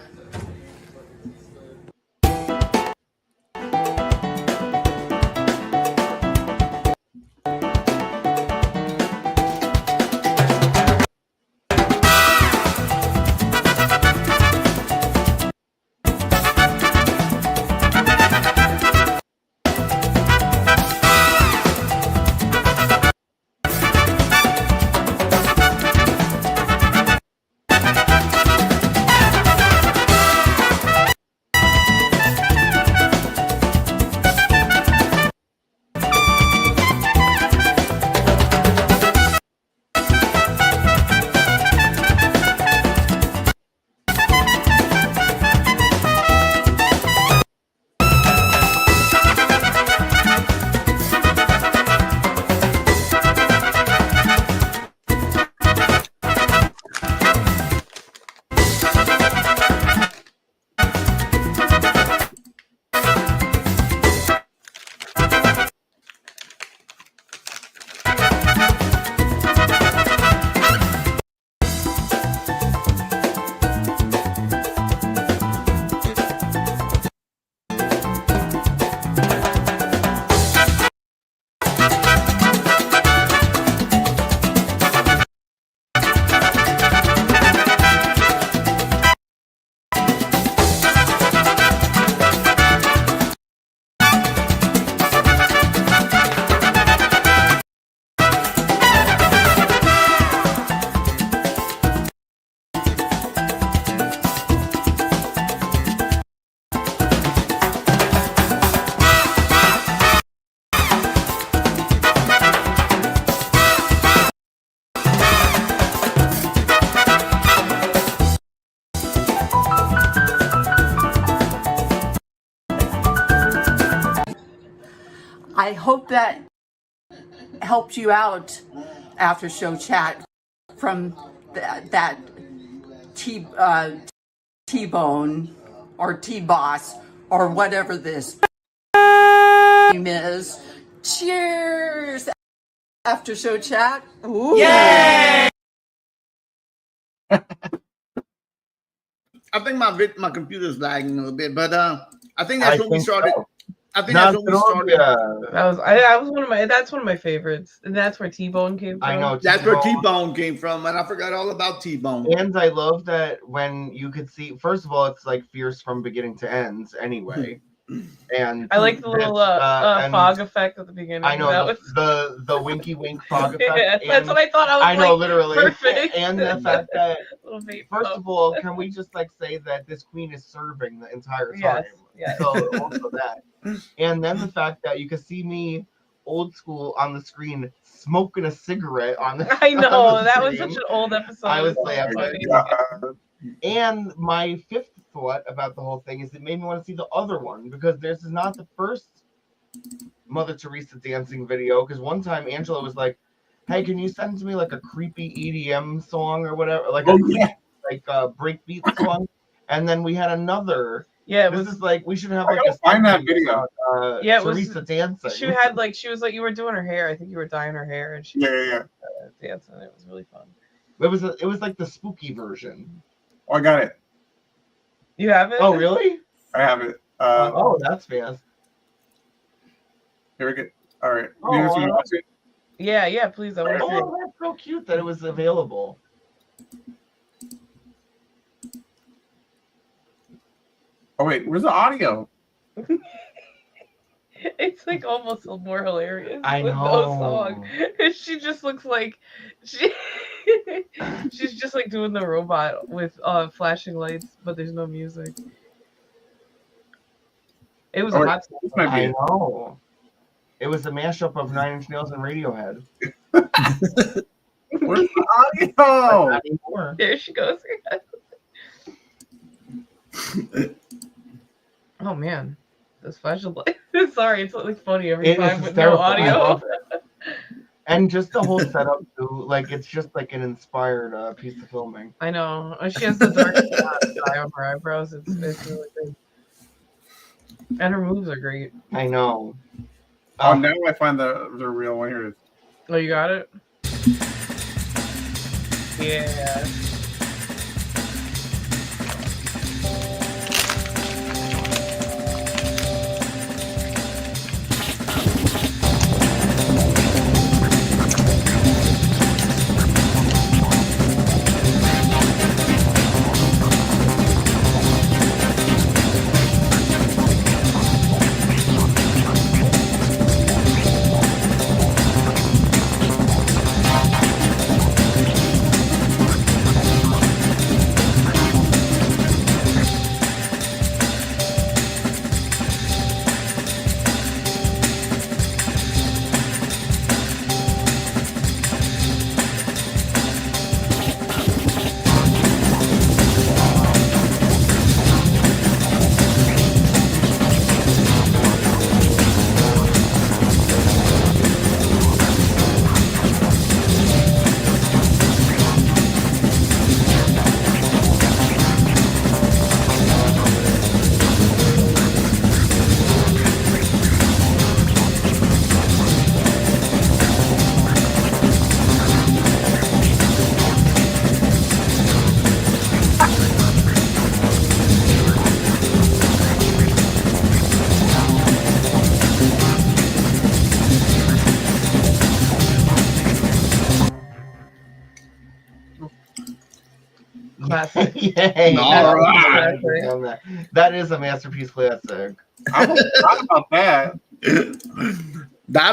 I hope that helped you out after show chat from that T-Bone or T-Boss or whatever this name is. Cheers! After show chat. Ooh. Yay! I think my computer's lagging a little bit, but I think that's when we started. So. I think that's when we started. That's one of my favorites, and that's where T-Bone came from. I know that's where T-Bone came from, and I forgot all about T-Bone. And I love that when you could see. First of all, it's like fierce from beginning to ends, anyway. And I like the little fog effect at the beginning. I know the winky wink fog effect. Yeah, that's what I thought. I know, like, literally. Perfect. And the fact that first of all, can we just like say that this queen is serving the entire time? Yes. So also that, and then the fact that you can see me old school on the screen smoking a cigarette on the. I know that was such an old episode. I was laughing. And my fifth thought about the whole thing is it made me want to see the other one because this is not the first Mother Teresa dancing video. Because one time Angela was like, "Hey, can you send to me like a creepy EDM song or whatever, like a breakbeat song?" And then we had another. Yeah, this is like we should have like a find that video. Teresa dancing. She was like you were doing her hair. I think you were dyeing her hair, and she was dancing. It was really fun. It was like the spooky version. Oh, I got it. You have it? Oh, really? I have it. Oh, that's fast. Here we go. All right. Oh, yeah, please. I want to see it. That's so cute that it was available. Oh, wait. Where's the audio? It's like almost more hilarious. I with know. No song. She just looks like she's just like doing the robot with flashing lights, but there's no music. It was a hot song. I know. It was a mashup of 9 Inch Nails and Radiohead. Where's the audio? There she goes. Oh man, this flashlight. Sorry, it's like funny every It time is with no hysterical. I audio. love it. And just the whole setup too, like it's just like an inspired piece of filming. I know. She has the dark dye on her eyebrows. It's really good. And her moves are great. I know. Oh, now I find the real one. Here it is. Oh, you got it? Yeah. Classic. Yay! All right. That is a masterpiece classic. I forgot about that.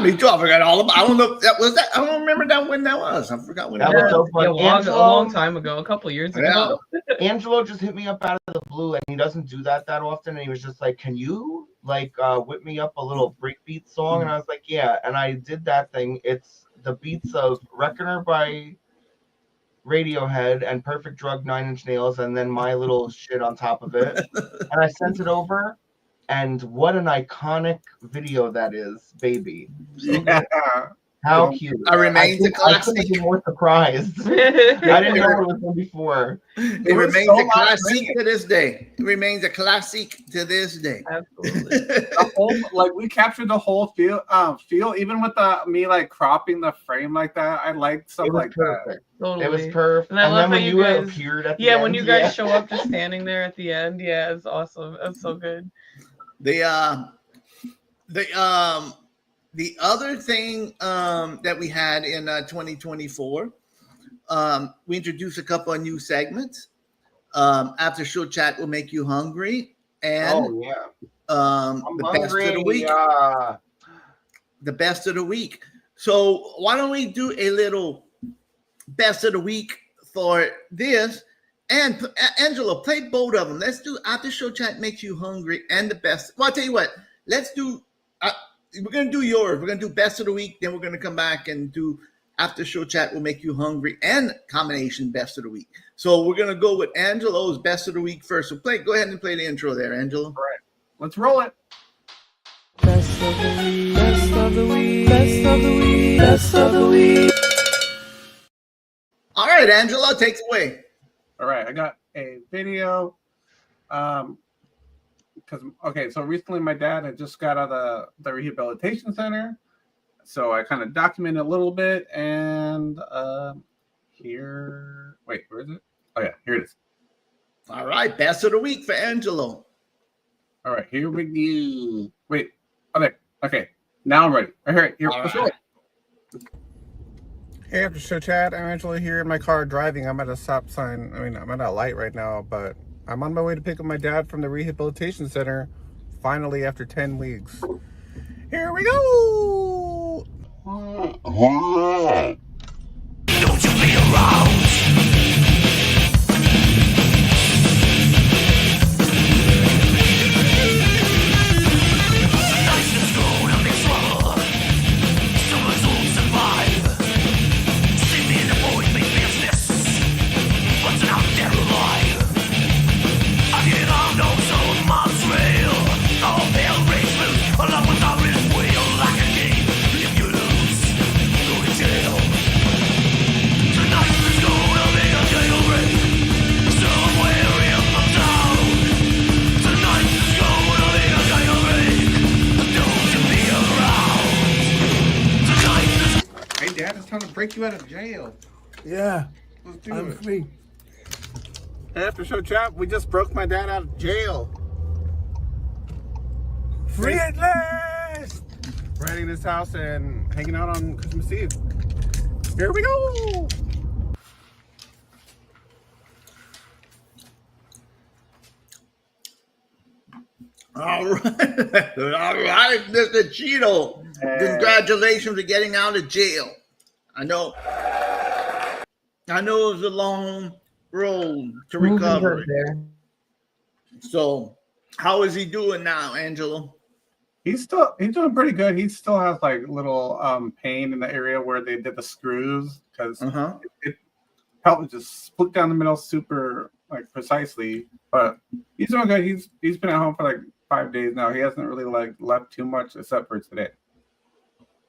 Me too. I forgot all about. I don't know if that was that. I don't remember that when that was. I forgot when That that was so fun. Yeah, a Angelo- long time ago, a couple years ago. Angelo just hit me up out of the blue, and he doesn't do that often. And he was just like, "Can you like whip me up a little breakbeat song?" And I was like, "Yeah." And I did that thing. It's the beats of Reckoner by Radiohead and Perfect Drug, 9 Inch Nails, and then my little shit on top of it. And I sent it over, and what an iconic video that is, baby. Yeah. How cute. I remains a I couldn't be more surprised. I didn't know it was from before. It remains a classic to this day. It remains a classic to this day. Absolutely. The whole, like we captured the whole feel, even with me like cropping the frame like that. I liked stuff like that. Totally. It was perfect. And I love then when how you guys, appeared at the yeah, end, when you guys show up just standing there at the end, yeah, it's awesome. That's so good. The other thing that we had in 2024, we introduced a couple of new segments. After show chat will make you hungry, and the best of the week. The best of the week. So why don't we do a little best of the week for this? And Angelo, play both of them. Let's do after show chat makes you hungry and the best. Well, I'll tell you what. Let's do. We're gonna do yours. We're gonna do best of the week. Then we're gonna come back and do after show chat will make you hungry and combination best of the week. So we're gonna go with Angelo's best of the week first. So go ahead and play the intro there, Angelo. All right, let's roll it. Best of the week, best of the week, best of the week, best of the week. All right, Angelo, take it away. All right, I got a video. So recently my dad had just got out of the rehabilitation center. So I kind of documented a little bit, and here, wait, where is it? Oh yeah, here it is. All right, best of the week for Angelo. All right, here we go. Wait, okay, now I'm ready. All right, here, let's roll it. Hey, after show chat, I'm Angela here in my car driving. I'm at a stop sign. I mean, I'm at a light right now, but I'm on my way to pick up my dad from the rehabilitation center, finally after 10 weeks. Here we go! Don't you be aroused? Nice and strong and big trouble. Someone won't survive. Dad. It's time to break you out of jail. Yeah, Let's do I'm it. free. After show chat, we just broke my dad out of jail. Free at last! Renting this house and hanging out on Christmas Eve. Here we go. All right, all right, Mr. Cheeto. Congratulations for getting out of jail. I know it was a long road to recovery. So, how is he doing now, Angelo? He's doing pretty good. He still has like little pain in the area where they did the screws because it helped just split down the middle super like precisely. But he's doing good. He's been at home for like 5 days now. He hasn't really like left too much except for today.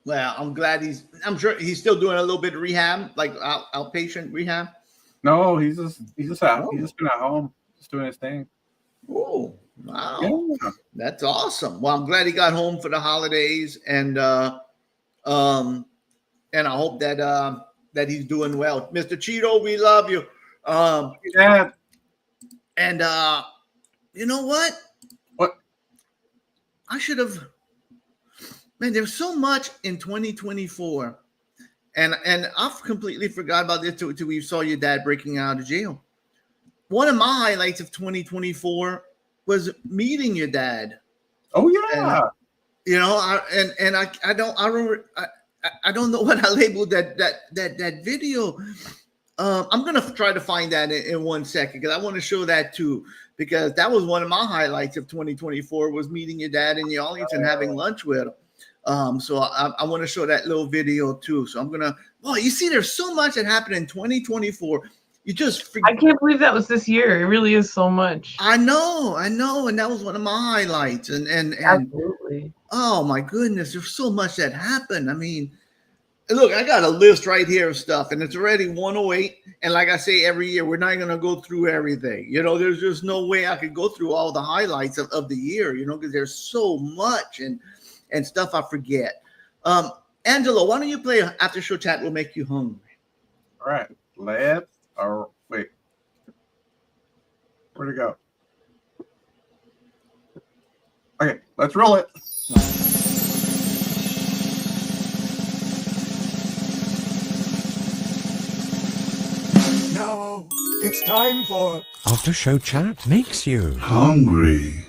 Well, I'm glad I'm sure he's still doing a little bit of rehab, like outpatient rehab. No, he's just been at home, just doing his thing. Oh, wow. Yeah. That's awesome. Well, I'm glad he got home for the holidays, and I hope that he's doing well. Mr. Cheeto, we love you. Yeah. And you know what? What? I should have. Man, there's so much in 2024, and I've completely forgot about this till we saw your dad breaking out of jail. One of my highlights of 2024 was meeting your dad. Oh yeah. And, I don't know what I labeled that video. I'm gonna try to find that in 1 second because I want to show that too, because that was one of my highlights of 2024 was meeting your dad in New Orleans and having lunch with him. So I want to show that little video too. So I'm gonna. Well, you see, there's so much that happened in 2024. You just I can't believe that was this year. It really is so much. I know, and that was one of my highlights. And absolutely. Oh my goodness, there's so much that happened. I mean, look, I got a list right here of stuff, and it's already 108. And like I say every year, we're not going to go through everything. There's just no way I could go through all the highlights of the year. Because there's so much and stuff I forget. Angelo, why don't you play After Show Chat Will Make You Hungry? All right, wait. Where'd it go? Okay, let's roll it. Now it's time for After Show Chat makes you hungry.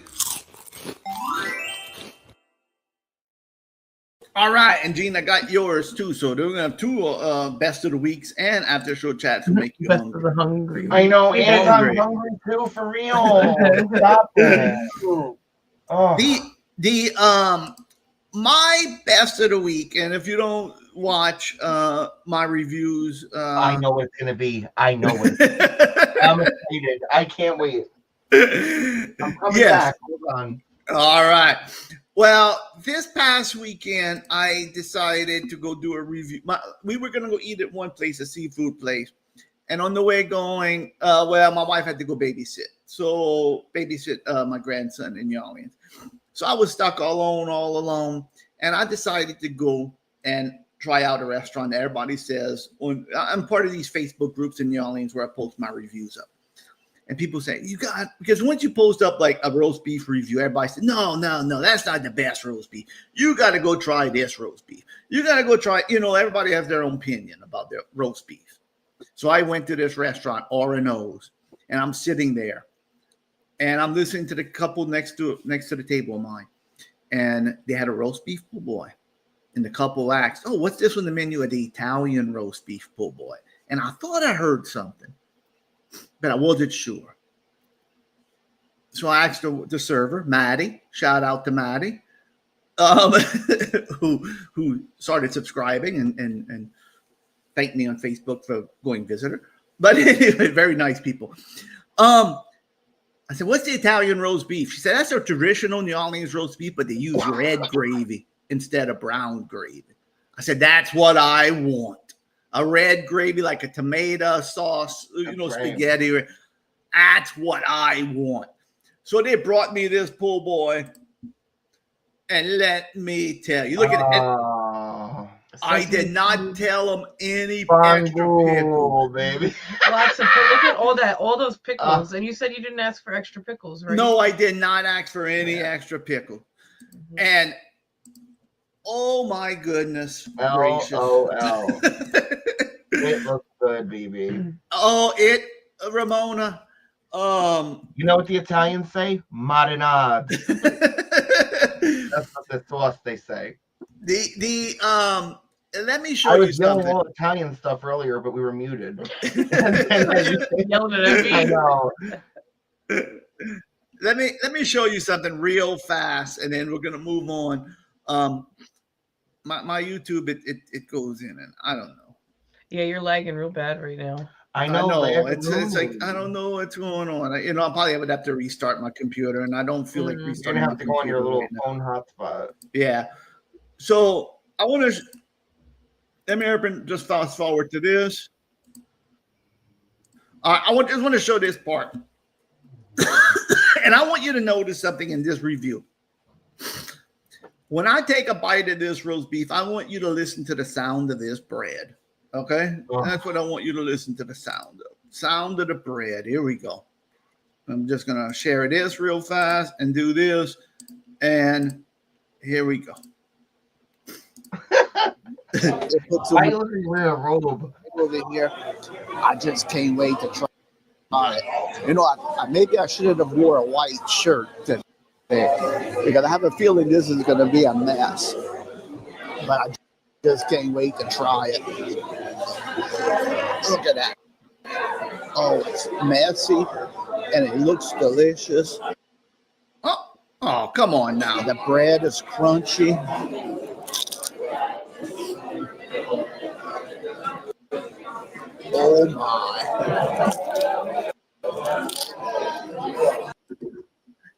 All right, and Gene, I got yours too. So they're gonna have two best of the weeks and after show chats will make you best hungry. of the hungry. I know, and I'm hungry too, for real. Stop it. Oh. The my best of the week, and if you don't watch my reviews, I know what it's gonna be. I know it. I'm excited. I can't wait. I'm coming back. Hold on. All right. Well, this past weekend, I decided to go do a review. We were going to go eat at one place, a seafood place. And on the way going, my wife had to go babysit. So babysit my grandson in New Orleans. So I was stuck all alone. And I decided to go and try out a restaurant that everybody says. I'm part of these Facebook groups in New Orleans where I post my reviews up. And people say, because once you post up like a roast beef review, everybody says, no, that's not the best roast beef. You got to go try this roast beef. You got to go try, everybody has their own opinion about their roast beef. So I went to this restaurant, R&O's, and I'm sitting there and I'm listening to the couple next to the table of mine. And they had a roast beef po' boy. And the couple asked, oh, what's this on the menu? The Italian roast beef po' boy. And I thought I heard something, but I wasn't sure. So I asked the server, Maddie, shout out to Maddie, who started subscribing and thanked me on Facebook for going visitor. But anyway, very nice people. I said, what's the Italian roast beef? She said, that's a traditional New Orleans roast beef, but they use red gravy instead of brown gravy. I said, that's what I want. A red gravy, like a tomato sauce, spaghetti. That's what I want. So they brought me this po' boy. And let me tell you, look at it. I did not tell him any Bang extra pickle, baby. Lots of look at all those pickles, and you said you didn't ask for extra pickles, right? No, I did not ask for any extra pickle. And oh my goodness gracious. LOL. It looks good, BB. Oh, Ramona. You know what the Italians say? Marinade. That's what the sauce they say. Let me show I you was yelling something. all Italian stuff earlier, but we were muted. Yelling at me. I know. Let me show you something real fast, and then we're gonna move on. My YouTube it goes in, and I don't know. Yeah, you're lagging real bad right now. I know. It's like I don't know what's going on. I probably would have to restart my computer, and I don't feel like You're restarting. gonna have to go on your little right phone hotspot. Yeah. So I want to let me just fast forward to this. I just want to show this part, and I want you to notice something in this review. When I take a bite of this roast beef, I want you to listen to the sound of this bread. Okay, that's what I want you to listen to the sound of. Sound of the bread. Here we go. I'm just gonna share this real fast and do this, and here we go. Why are you wearing a robe? Over here, I just can't wait to try it. You know, maybe I should have wore a white shirt today because I have a feeling this is going to be a mess. But I just can't wait to try it. Look at that. Oh, it's messy and it looks delicious. Oh, come on now. The bread is crunchy. Oh my.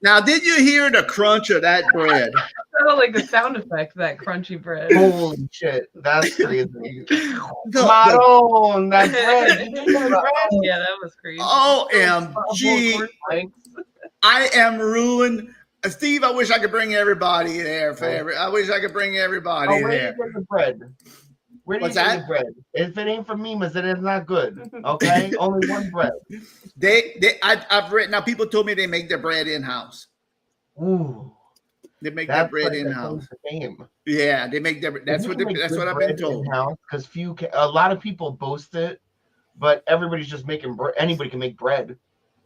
Now, did you hear the crunch of that bread? Sounded like a sound effect, that crunchy bread. Holy shit, that's crazy. Maron, that bread. Yeah, that was crazy. OMG. I am ruined. Steve, I wish I could bring everybody there. I wish I could bring everybody where there. do you get the bread? Where do What's you get that? the bread? If it ain't from Mima's, then it's not good. Okay? Only one bread. I've read now. People told me they make their bread in house. Ooh, they make their bread in house. Yeah, they make their. That's what I've been told. Because a lot of people boast it, but everybody's just making bread. Anybody can make bread.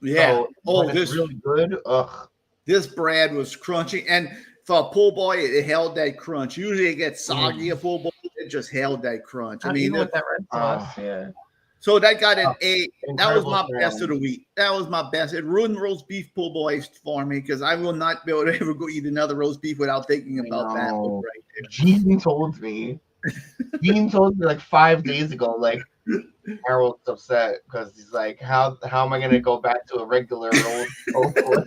Yeah. So this really good. Ugh. This bread was crunchy, and for a po' boy, it held that crunch. Usually, it gets soggy. A po' boy, it just held that crunch. I mean, even with that red sauce, yeah. So that got an 8. That was my Incredible best of the week. That was my best. It ruined roast beef po' boys for me because I will not be able to ever go eat another roast beef without thinking about that one right there. Gene told me. Gene told me like 5 days ago, like Harold's upset because he's like, how am I gonna go back to a regular roast po' boy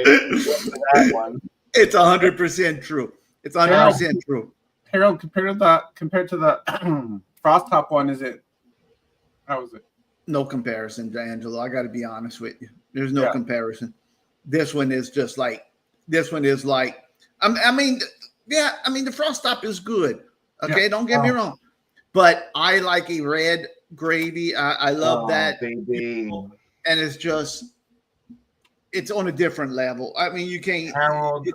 that one? It's 100% true. It's 100% true. Harold, compared to the Frost Top one, how was it? No comparison, Angelo. I got to be honest with you. There's no comparison. This one is just like. I mean, the Frost Top is good. Okay, don't get me wrong, but I like a red gravy. I love that, baby. And it's on a different level. I mean, you can't. Harold, you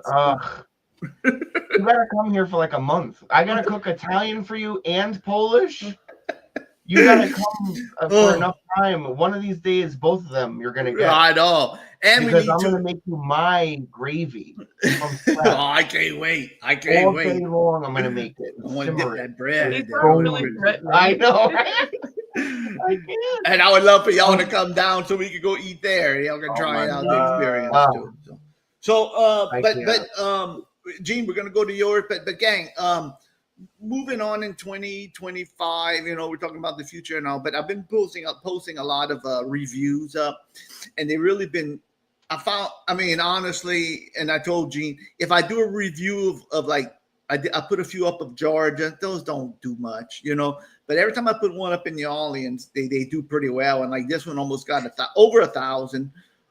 gotta come here for like a month. I gotta cook Italian for you and Polish. You gotta come for enough time. One of these days, both of them you're gonna get. I know. And because I'm gonna make you my gravy from scratch. I can't wait. I can't all wait. day long. I'm gonna make it. I want to dip that bread. I know. And I would love for y'all to come down so we could go eat there. Y'all can try out the experience too. So, Gene, we're gonna go to yours, but gang, moving on in 2025, we're talking about the future and all, but I've been posting a lot of reviews up, and they've really been. Honestly, and I told Gene, if I do a review of like, I put a few up of Georgia, those don't do much, But every time I put one up in New Orleans, they do pretty well, and like this one almost got over 1,000.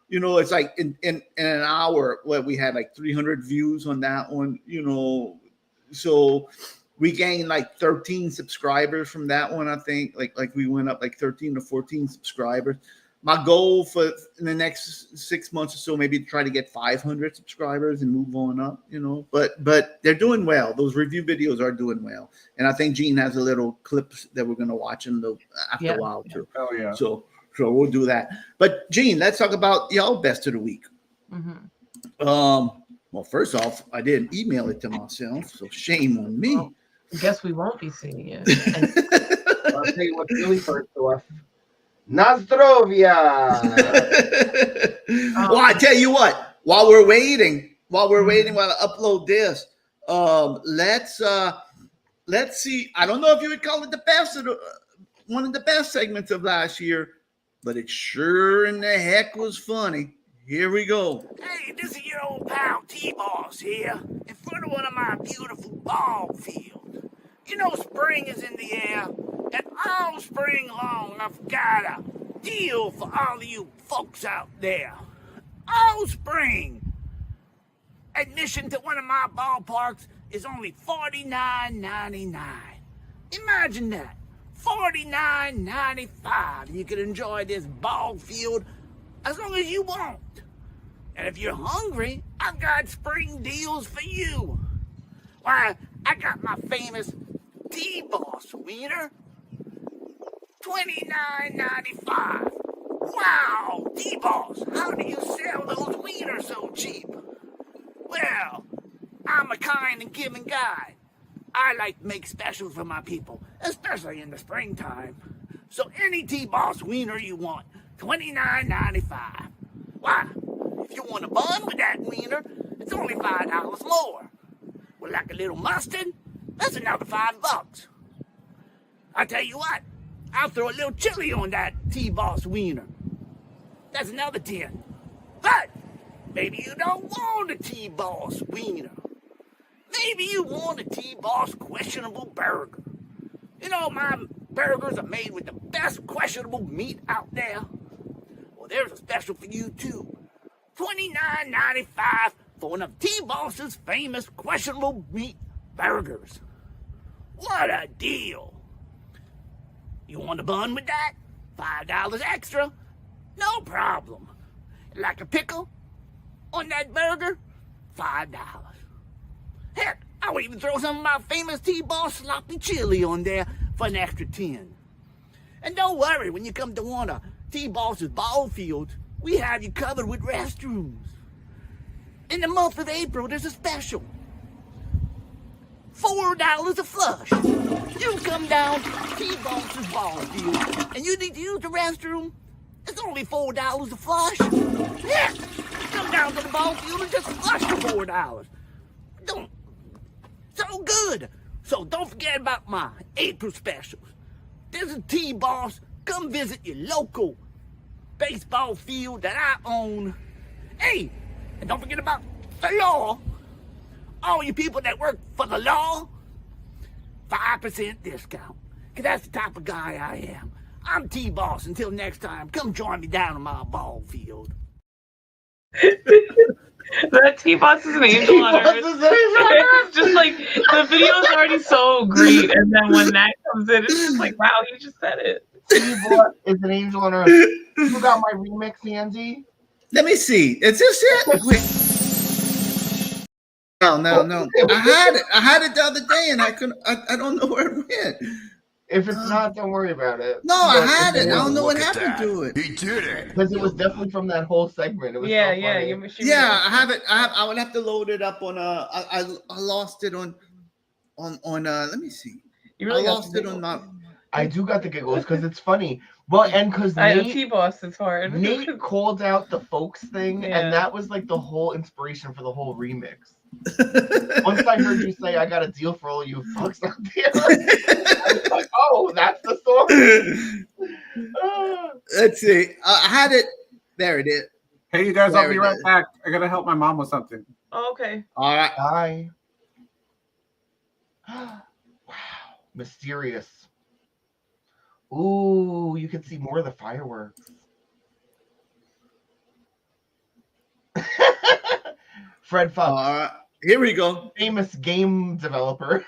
It's like in an hour, we had like 300 views on that one, So we gained like 13 subscribers from that one. I think like we went up like 13 to 14 subscribers. My goal for in the next 6 months or so, maybe to try to get 500 subscribers and move on up, but they're doing well. Those review videos are doing well. And I think Gene has a little clips that we're going to watch after a while too. Oh yeah. So we'll do that. But Gene, let's talk about y'all best of the week. Well, first off, I didn't email it to myself, so shame on me. Well, I guess we won't be seeing it. I'll tell you what's really first off. Nazdrovia. Well, I tell you what, while we're waiting, while I upload this, let's see. I don't know if you would call it the best one of the best segments of last year, but it sure in the heck was funny. Here we go. Hey, this is your old pal T-Boss here, in front of one of my beautiful ball fields. You know spring is in the air, and all spring long I've got a deal for all of you folks out there. All spring, admission to one of my ballparks is only $49.99. Imagine that, $49.95. You can enjoy this ball field as long as you want. And if you're hungry, I've got spring deals for you. Why, I got my famous T-Boss wiener, $29.95. Wow, T-Boss, how do you sell those wieners so cheap? Well, I'm a kind and giving guy. I like to make specials for my people, especially in the springtime. So any T-Boss wiener you want, $29.95. Why, if you want a bun with that wiener, it's only $5 more. Well, like a little mustard, that's another $5. I tell you what, I'll throw a little chili on that T-Boss wiener. That's another 10. But maybe you don't want a T-Boss wiener. Maybe you want a T-Boss questionable burger. You know, my burgers are made with the best questionable meat out there. Well, there's a special for you, too. $29.95 for one of T-Boss's famous questionable meat burgers. What a deal. You want a bun with that? $5 extra? No problem. Like a pickle on that burger? $5. Heck, I'll even throw some of my famous T-Boss sloppy chili on there for an extra 10. And don't worry, when you come to one of T-Boss's ball fields, we have you covered with restrooms. In the month of April, there's a special. $4 a flush. You come down to T-Boss's ball field, and you need to use the restroom. It's only $4 a flush. Yeah, come down to the ball field and just flush for $4. So good. So don't forget about my April specials. This is T-Boss. Come visit your local baseball field that I own. Hey, and don't forget about the law. All you people that work for the law, 5% discount. Because that's the type of guy I am. I'm T-Boss. Until next time, come join me down on my ball field. That T-Boss is an angel on earth. It's just like, the video is already so great, and then when that comes in, it's just like, wow, he just said it. T-Boss is an angel on earth. You got my remix, Andy? Let me see. Is this it? Wait. No. I had it the other day, and I don't know where it went. If it's not, don't worry about it. No, I had it. I don't know what happened to it. He did it. Because it was definitely from that whole segment. It was Yeah. I have it. I would have to load it up on I lost it on let me see. You really I lost it on my. I do got the giggles because it's funny. Well, and because T-Boss is hard. Nate called out the folks thing, and that was like the whole inspiration for the whole remix. Once I heard you say, "I got a deal for all you fucks out there," I was like, "Oh, that's the song." Let's see. I had it. There it is. Hey, you guys, I'll be right back. I gotta help my mom with something. Oh, okay. All right. Bye. Wow, mysterious. Ooh, you can see more of the fireworks. Fred Fuchs. Here we go. Famous game developer.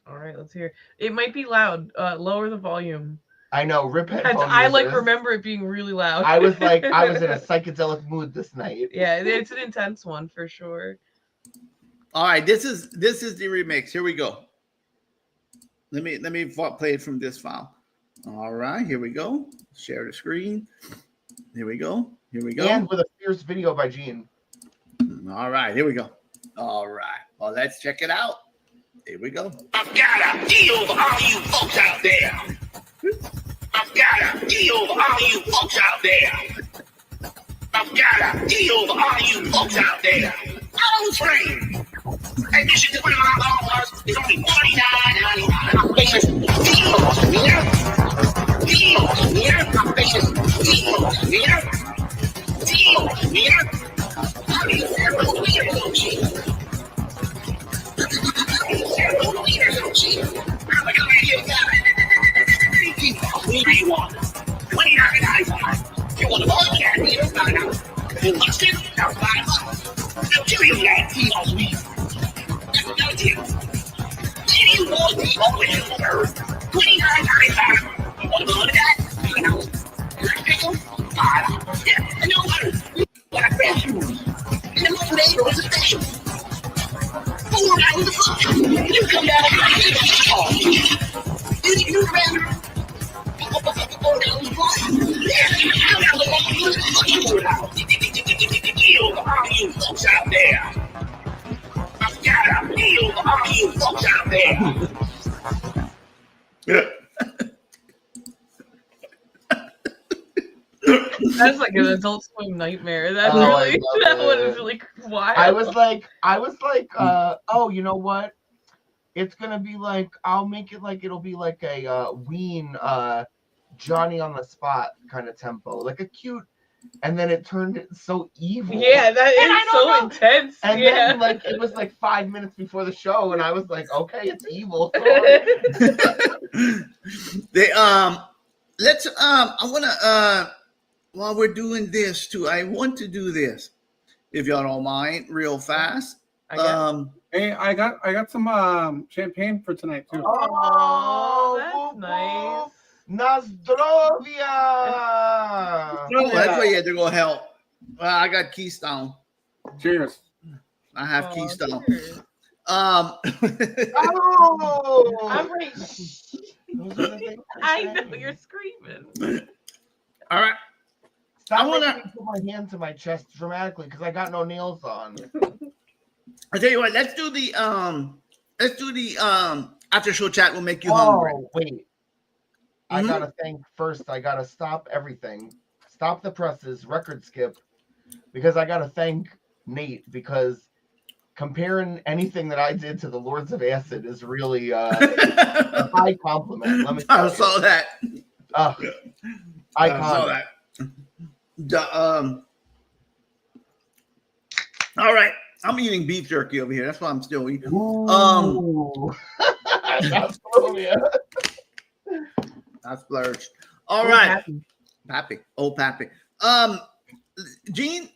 All right, let's hear. It might be loud. Lower the volume. I know, rip headphone I like users. remember it being really loud. I was like, I was in a psychedelic mood this night. Yeah, it's an intense one for sure. All right, this is the remix. Here we go. Let me play it from this file. All right, here we go. Share the screen. Here we go. Here we go. And with a fierce video by Gene. All right, here we go. All right. Well, let's check it out. Here we go. I've got a deal for all you folks out there. I've got a deal for all you folks out there. I've got a deal for all you folks out there. On train. Admission to one of my bars is only $49.99. I'm famous deals here. Deals here. I'm famous deals here. Deals here. How do you sell those beers so cheap? Those beers so cheap. I'm a good guy. What do you want? $29.95. You want a ball cat beer? Find out. You must get now $5. I'll tell you that T-Ball's weed. That's what I did. Did you want T-Ball with you for $29.95? You want a ball of that? Find out. Like pickle? $5. Yeah, I know what. What I bet you. And the most neighbor was a special. $4 a fuck. You come down and do you remember? Deal for all you folks out there. I've got a deal for all you folks out there. That's like an Adult Swim nightmare. That's really that one is really wild. I was like, oh, you know what? It's gonna be like, I'll make it like it'll be like a Ween Johnny on the spot kind of tempo, like a cute, and then it turned so evil. Yeah, that is so intense. And yeah. then like it was like 5 minutes before the show, and I was like, okay, it's evil. They let's I wanna while we're doing this too, I want to do this, if y'all don't mind, real fast. Hey, I got some champagne for tonight too. Oh, that's nice. Nazdrovia! Oh, that's why you had to go help. I got Keystone. Cheers. I have Keystone. Cheers. Oh! I'm right. I know you're screaming. All right. Stop making me put my hand to my chest dramatically because I got no nails on. I tell you what, let's do the after show chat will make you hungry. Oh, wait. I gotta think first. I gotta stop everything. Stop the presses, record skip, because I gotta thank Nate because comparing anything that I did to the Lords of Acid is really a high compliment. Let me I saw that. Iconic. I saw that. All right. I'm eating beef jerky over here. That's why I'm still eating. I splurged. All right. Pappy. Oh, Pappy. Gene,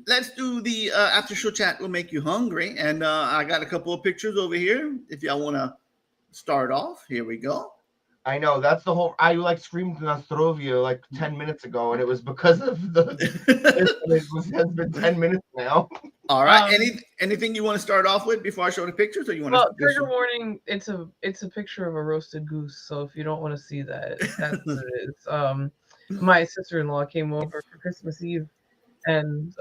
let's do the after show chat will make you hungry. And I got a couple of pictures over here. If y'all want to start off, here we go. I know that's the whole. I like screamed Nostrovia like 10 minutes ago, and it was because of the. It's been 10 minutes now. All right. Anything you want to start off with before I show the pictures, or you want to? Trigger warning. It's a picture of a roasted goose. So if you don't want to see that, that's what it is. My sister-in-law came over for Christmas Eve, and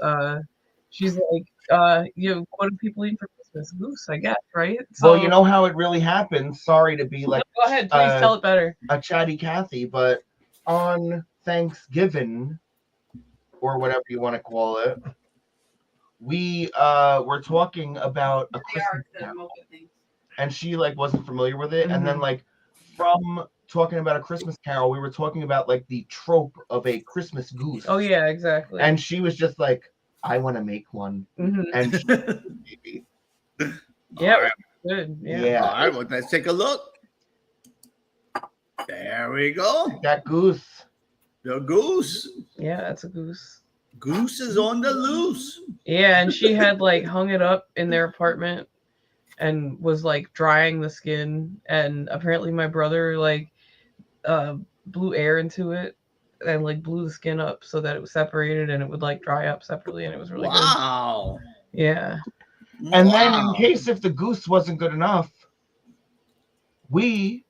she's like, what do people eat for Christmas? Goose, I guess, right? So, well, you know how it really happened. Sorry to be like. Go ahead, please tell it better. A chatty Cathy, but on Thanksgiving, or whatever you want to call it, we were talking about a Christmas carol, and she like wasn't familiar with it, and then like from talking about a Christmas carol, we were talking about like the trope of a Christmas goose. Oh yeah, exactly. And she was just like, I want to make one. And yeah, right. Good. Yeah. All right, well, let's take a look. There we go. That goose. The goose. Yeah, that's a goose. Goose is on the loose. Yeah, and she had like hung it up in their apartment and was like drying the skin, and apparently my brother like blew air into it and like blew the skin up so that it was separated and it would like dry up separately, and it was really Wow. good. Yeah. And then in case if the goose wasn't good enough, we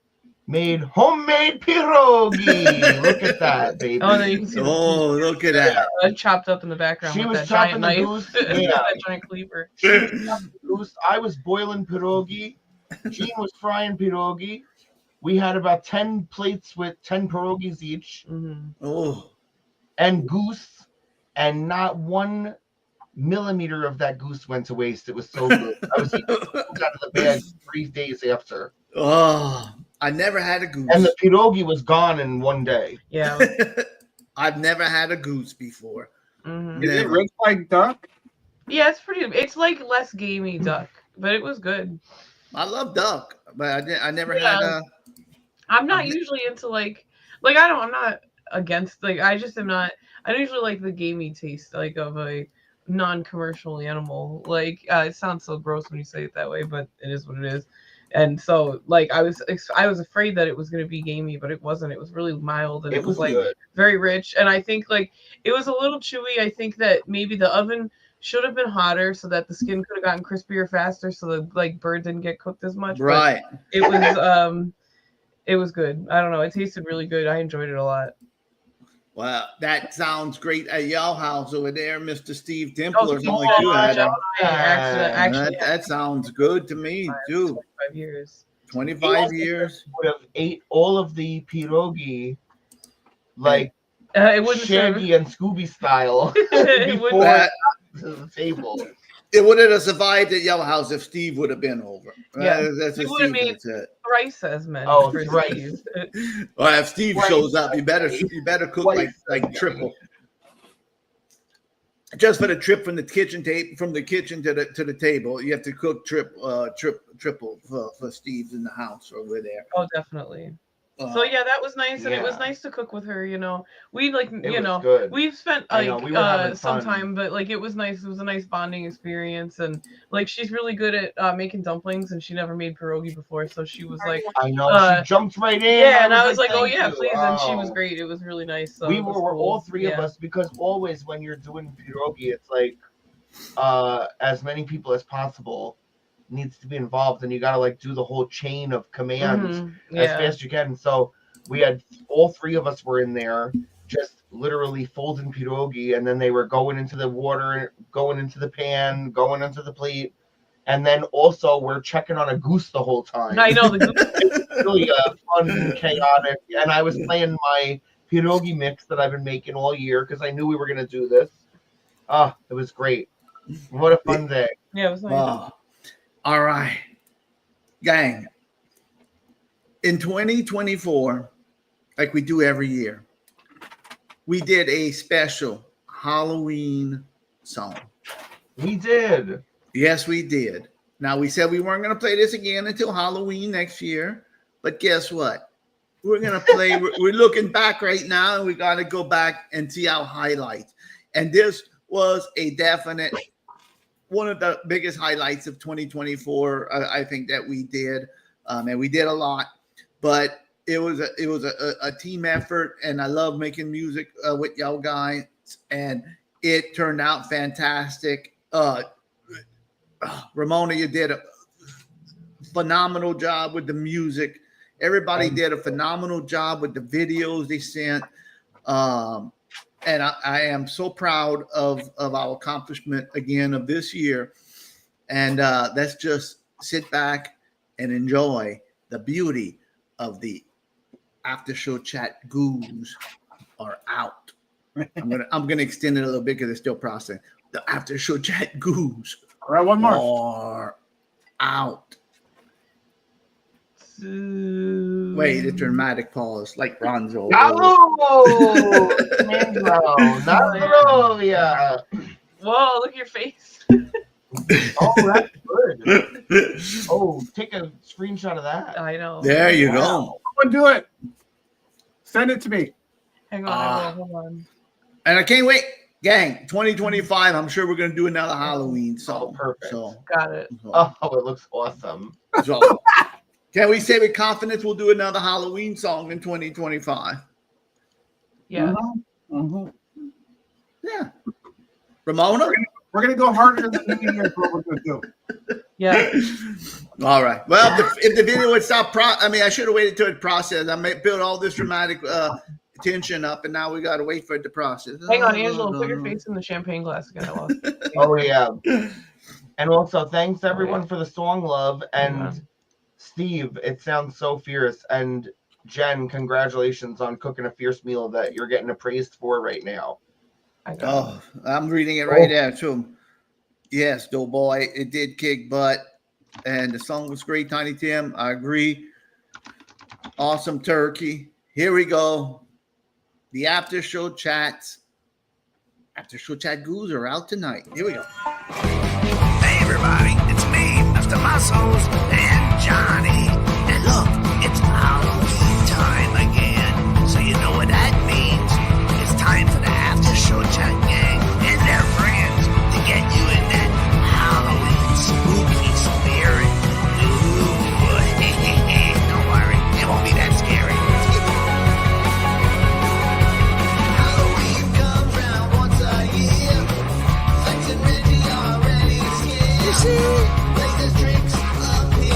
made homemade pierogi. Look at that, baby. Oh, then you can see look at that. Chopped up in the background She with was that giant chopping the knife. goose. Yeah. That giant cleaver. She was chopping the goose. I was boiling pierogi. Jean was frying pierogi. We had about 10 plates with 10 pierogies each. Oh. And goose, and not 1 millimeter of that goose went to waste. It was so good. I was eating food out of the bag 3 days after. Oh, I never had a goose. And the pierogi was gone in 1 day. Yeah. I've never had a goose before. Mm-hmm. Is it rich like duck? Yeah, it's pretty. It's like less gamey duck, but it was good. I love duck, but I never had a. I'm not usually into like I'm not against I just am not. I don't usually like the gamey taste like of a non-commercial animal. Like it sounds so gross when you say it that way, but it is what it is. And so like I was afraid that it was going to be gamey, but it wasn't. It was really mild, and it was like good. very rich. And I think like it was a little chewy. I think that maybe the oven should have been hotter so that the skin could have gotten crispier faster, so the like bird didn't get cooked as much. Right. But it was good. I don't know. It tasted really good. I enjoyed it a lot. Well, that sounds great at y'all house over there, Mr. Steve Templer. That sounds good to me too. 25 years. 25 years. Would have ate all of the pierogi like it wouldn't Shaggy and Scooby style before that, to the table. It wouldn't have survived at y'all house if Steve would have been over. Yeah, That's you what would have Steve made said. thrice as many. Oh, for thrice. Steve. Well, if Steve shows up, you better cook like triple. Just for the trip from the kitchen to the table, you have to cook triple for Steve's in the house over there. Oh, definitely. So yeah, that was nice, and it was nice to cook with her. You know, we good. we've spent I know, like we were having some fun. time, but like it was nice. It was a nice bonding experience, and like she's really good at making dumplings, and she never made pierogi before, so she was like, I know she jumped right in. Yeah, and I was like, oh "Thank yeah, you." please, and she was Oh. great. It was really nice. So We it was were cool. all three of Yeah. us, because always when you're doing pierogi, it's like as many people as possible needs to be involved, and you got to like do the whole chain of commands as Yeah. fast as you can. So we had all three of us were in there, just literally folding pierogi, and then they were going into the water, going into the pan, going into the plate, and then also we're checking on a goose the whole time. I know the goose. It's really fun, chaotic, and I was playing my pierogi mix that I've been making all year because I knew we were going to do this. It was great. What a fun day. Yeah, it was nice. Wow. All right, gang. In 2024, like we do every year, we did a special Halloween song. We did. Yes, we did. Now, we said we weren't going to play this again until Halloween next year, but guess what? We're going to play. We're looking back right now, and we got to go back and see our highlights. And this was a definite one of the biggest highlights of 2024. I think that we did, and we did a lot, but it was a team effort, and I love making music with y'all guys, and it turned out fantastic. Ramona, you did a phenomenal job with the music. Everybody did a phenomenal job with the videos they sent. And I am so proud of our accomplishment again of this year. And let's just sit back and enjoy the beauty of the after show chat goos are out. I'm gonna extend it a little bit because it's still processing. The after show chat goos one more are out. Wait, a dramatic pause, like Ronzo. Whoa, look at your face. Oh, that's good. Oh, take a screenshot of that. I know. There you go. Someone do it. Send it to me. Hang on, hold on. And I can't wait Gang, 2025. I'm sure we're gonna do another Halloween song. Perfect. So, Got it. Oh, it looks awesome. so can we say with confidence we'll do another Halloween song in 2025? Yeah. Yeah. Ramona? We're gonna go harder than the New Year's. What we're gonna do. Yeah. All right. Well, if the video would stop, I should have waited till it processed. I may build all this dramatic tension up, and now we got to wait for it to process. Hang on, Angela. Put your face in the champagne glass again. I lost it. Oh yeah. And also, thanks everyone for the song love. And Steve, it sounds so fierce. And Jen, congratulations on cooking a fierce meal that you're getting appraised for right now. Oh, I'm reading it right there too. Yes, Doughboy, it did kick butt, and the song was great. Tiny Tim, I agree. Awesome turkey. Here we go. The after show chats. After show chat goos are out tonight. Here we go. Hey everybody, it's me, Mr. Muscles, and Johnny. And look, it's Halloween time again. So you know what that means. It's time for the after show chat gang and their friends to get you in that Halloween spooky spirit. Ooh, don't worry, it won't be that scary. Halloween comes round once a year. Flex and Reggie already scared. You see, latest tricks appear.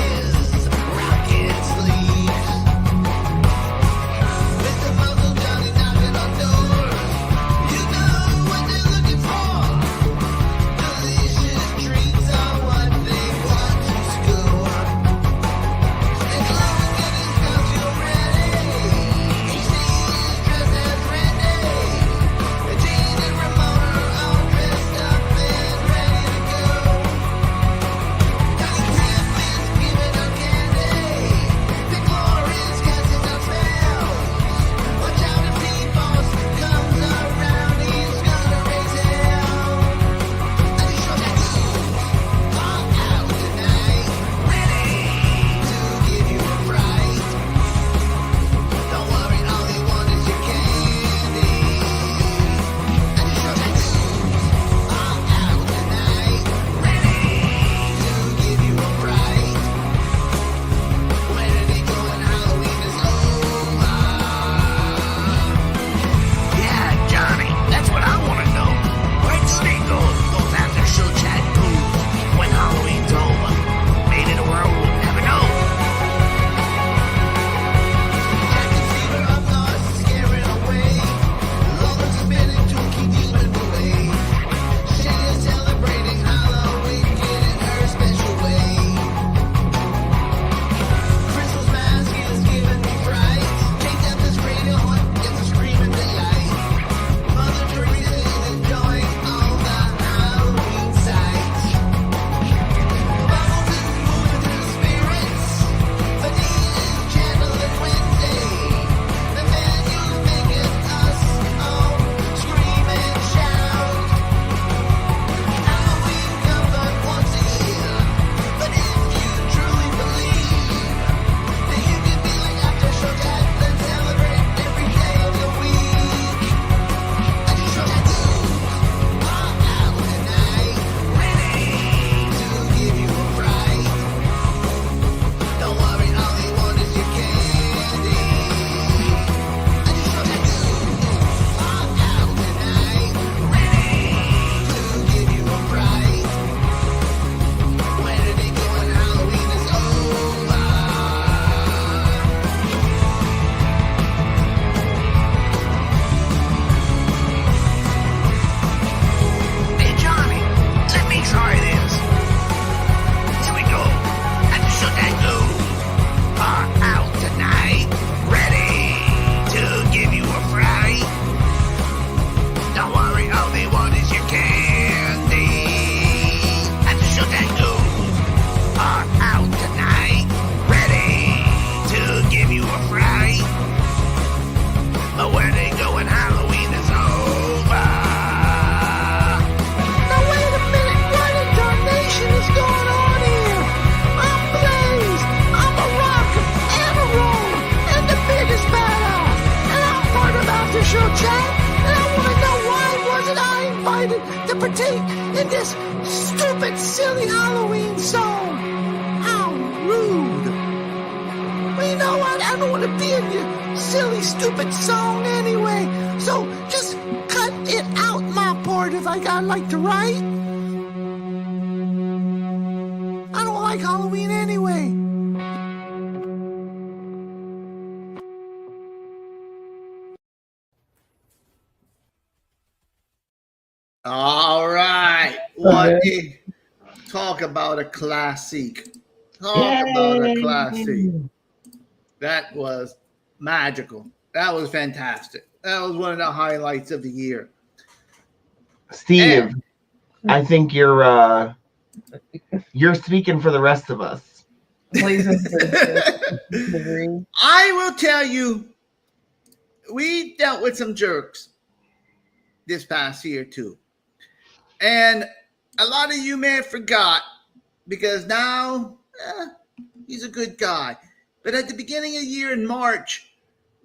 I don't want to be in your silly, stupid song anyway. So just cut it out, my part, if I got like to write. I don't like Halloween anyway. All right. Talk about a classic. Talk about a classic. That was magical. That was fantastic. That was one of the highlights of the year. Steve, I think you're speaking for the rest of us. I will tell you, we dealt with some jerks this past year too. And a lot of you may have forgot because now he's a good guy. But at the beginning of the year in March,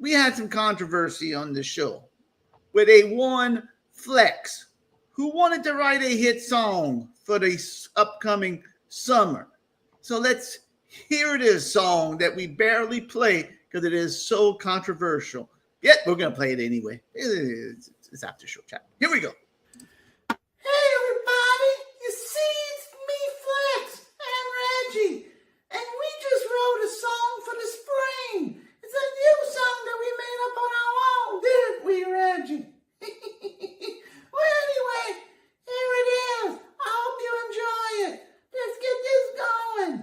we had some controversy on the show with a one Flex who wanted to write a hit song for the upcoming summer. So let's hear this song that we barely play because it is so controversial. Yet we're going to play it anyway. It's after show chat. Here we go. Hey everybody, you see it's me, Flex, and Reggie, and we just wrote a song for the spring. It's a new song that we made up on our own, didn't we, Reggie? Well, anyway, here it is. I hope you enjoy it. Let's get this going.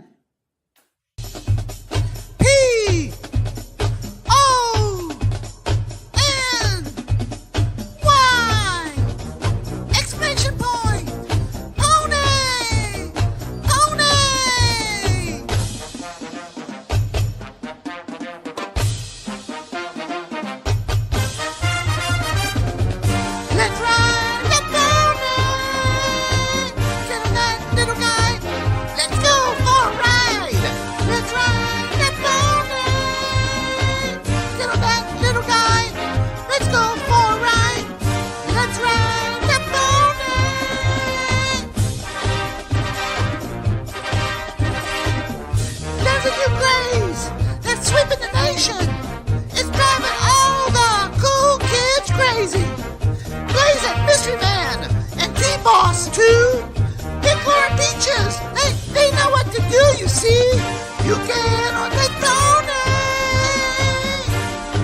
P O N Y! Exclamation point! Pony! Pony! Let's ride the pony! Get on that little guy. Let's go for a ride. Let's ride the pony. Get on that little guy. Let's go for a ride. Let's ride the pony. There's a new craze that's sweeping the nation. It's driving all the cool kids crazy. Blaze and Mystery Man and T-Boss too. Pickler and Peaches, they know what to do, you see. You get on the pony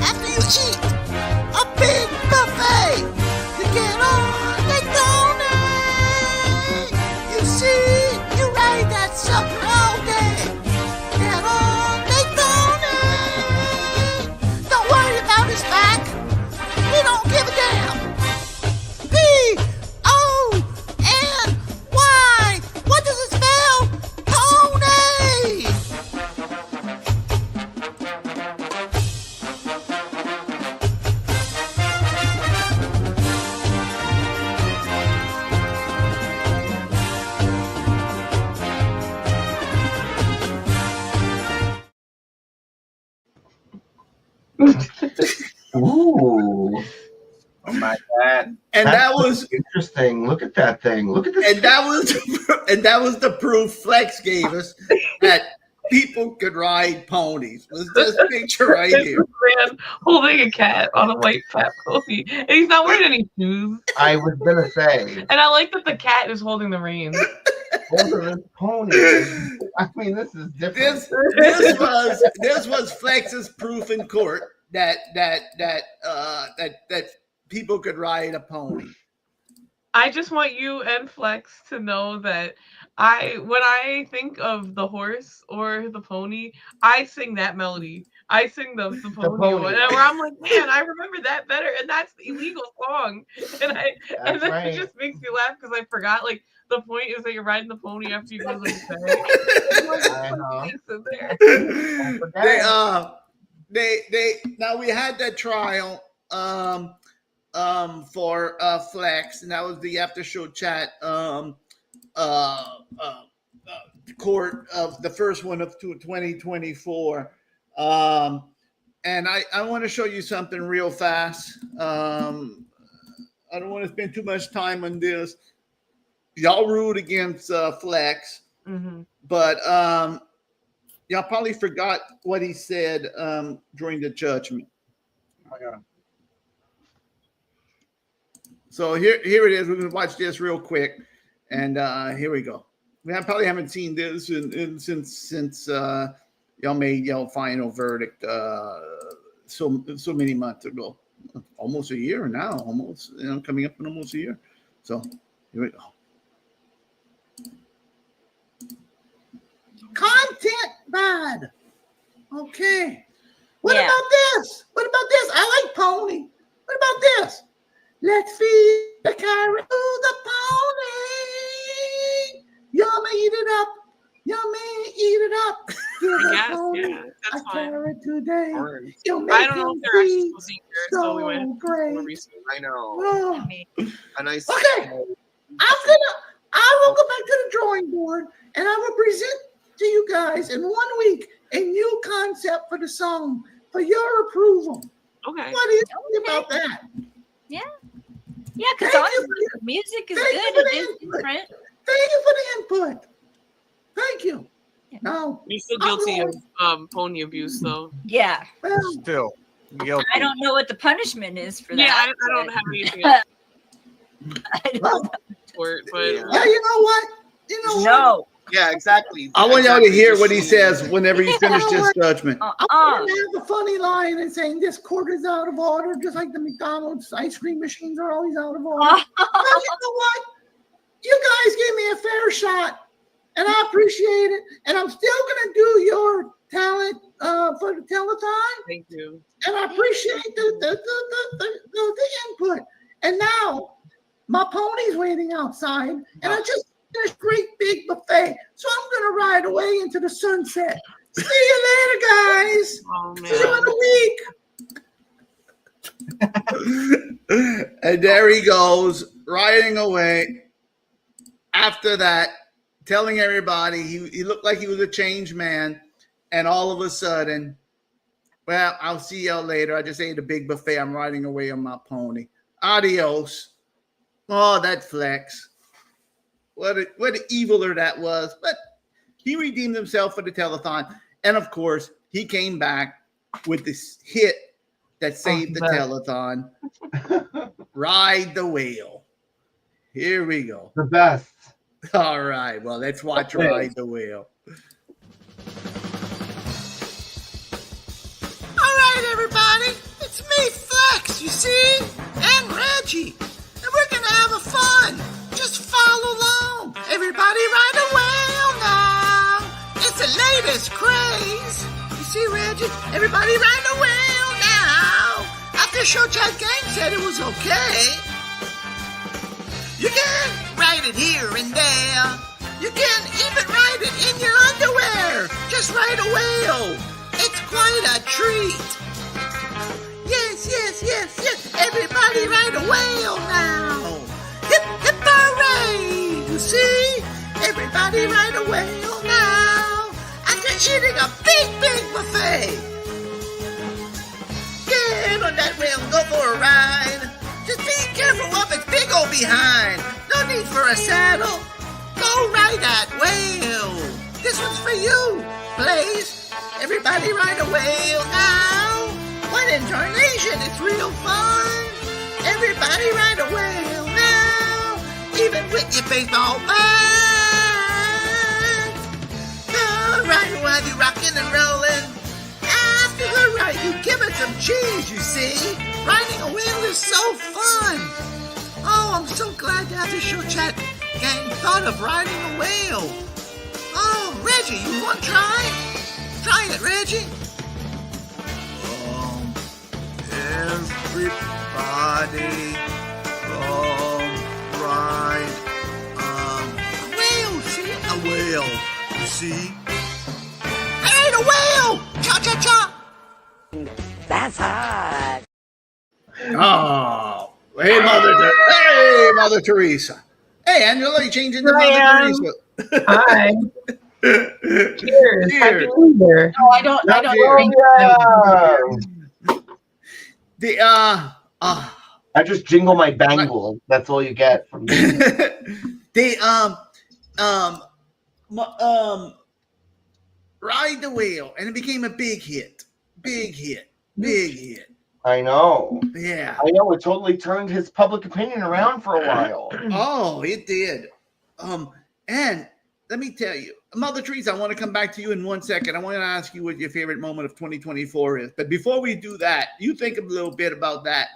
after you eat a big buffet. You get on the pony. You see, you ride that sucker all day. Get on the pony. Don't worry about his back. We don't give a damn. P-O-N-Y. What does it spell? Pony. Ooh. Oh my God. And That's that was interesting. Look at that thing. Look at this. and that was the proof Flex gave us that people could ride ponies. Let's just picture right here. Man holding a cat on a white fat pony, and he's not wearing any shoes. I was gonna say. And I like that the cat is holding the reins. Over this pony. I mean, this is different. This was Flex's proof in court that people could ride a pony. I just want you and Flex to know that when I think of the horse or the pony, I sing that melody. I sing the pony one, where I'm like, man, I remember that better, and that's the illegal song. And then right. it just makes me laugh because I forgot. Like the point is that you're riding the pony after you go to the They now we had that trial for Flex, and that was the after show chat court of the first one of 2024. And I want to show you something real fast. I don't want to spend too much time on this. Y'all ruled against Flex, Mm-hmm. but y'all probably forgot what he said during the judgment. Oh my God. So here it is. We're gonna watch this real quick, and here we go. Probably haven't seen this since y'all made y'all final verdict so many months ago, almost a year now, almost coming up in almost a year. So here we go. Content bad. Okay. What about this? What about this? I like pony. What about this? Let's feed the carrot to the pony. Yummy, eat it up. Yummy, eat it up. Give I the guess, pony yeah, that's a fine. carrot today. You'll I make don't know him if they're actually feel supposed to eat carrots, so we might have so to do great. more research. I know. Oh. A nice. Okay. I will go back to the drawing board and I will present to you guys in 1 week a new concept for the song for your approval. Okay. What do you think about that? Yeah. Yeah, because Thank you honestly, for music is thank you good. for It the is input. different. Thank you for the input. Thank you. No. You're still guilty of pony abuse, though. Yeah. Still guilty. I don't know what the punishment is for Yeah, that. I don't have anything but- for it, but Yeah, you know what? You know No. what? Yeah, exactly. I want y'all to Exactly. hear Just what he see- says whenever you finish this judgment. Uh-uh. I'm going to have a funny line and saying this court is out of order, just like the McDonald's ice cream machines are always out of order. But you know what? You guys gave me a fair shot, and I appreciate it. And I'm still going to do your talent for the telethon. Thank you. And I appreciate the input. And now my pony's waiting outside, and I just finished great big buffet. So I'm gonna ride away into the sunset. See you later, guys. Oh, man. See you in a week. And there he goes, riding away. After that, telling everybody he looked like he was a changed man, and all of a sudden, well, I'll see y'all later. I just ate a big buffet. I'm riding away on my pony. Adios. Oh, that flex. What an eviler that was. But he redeemed himself for the telethon. And of course, he came back with this hit that saved the telethon. Ride the Whale. Here we go. The best. All right. Well, let's watch Ride the Whale. All right, everybody. It's me, Flex, you see? And Reggie. And we're going to have a fun. Just follow along. Everybody ride a whale now. It's the latest craze. You see, Reggie? Everybody ride a whale now. After Show Chat Gang said it was okay. You can ride it here and there. You can even ride it in your underwear. Just ride a whale. It's quite a treat. Yes, yes, yes, yes. Everybody ride a whale now. Hip, hip, hooray. You see? Everybody ride a whale now. After eating a big, big buffet. Get on that whale and go for a ride. Just be careful of its big old behind. No need for a saddle. Go ride that whale. This one's for you, Blaze. Everybody ride a whale now. What in tarnation? It's real fun. Everybody ride a whale now. Even with your baseball bat. The rider will have you rocking and rolling. After the ride, you give it some cheese, you see. Riding a whale is so fun. Oh, I'm so glad that the Show Chat Gang thought of riding a whale. Oh, Reggie, you want to try? Try it, Reggie. Everybody ride a whale, see? A whale, you see? I ate a whale! Cha-cha-cha! That's hot. Oh, hey, Mother Teresa. Hey, Angela, you changed into Mother Teresa. Hi. Cheers. Happy New Year. No, I don't The I just jingle my bangle. That's all you get from me. Ride the Whale, and it became a big hit. Big hit. Big hit. I know. Yeah. I know. It totally turned his public opinion around for a while. Oh, it did. And let me tell you, Mother Teresa, I want to come back to you in 1 second. I want to ask you what your favorite moment of 2024 is. But before we do that, you think a little bit about that.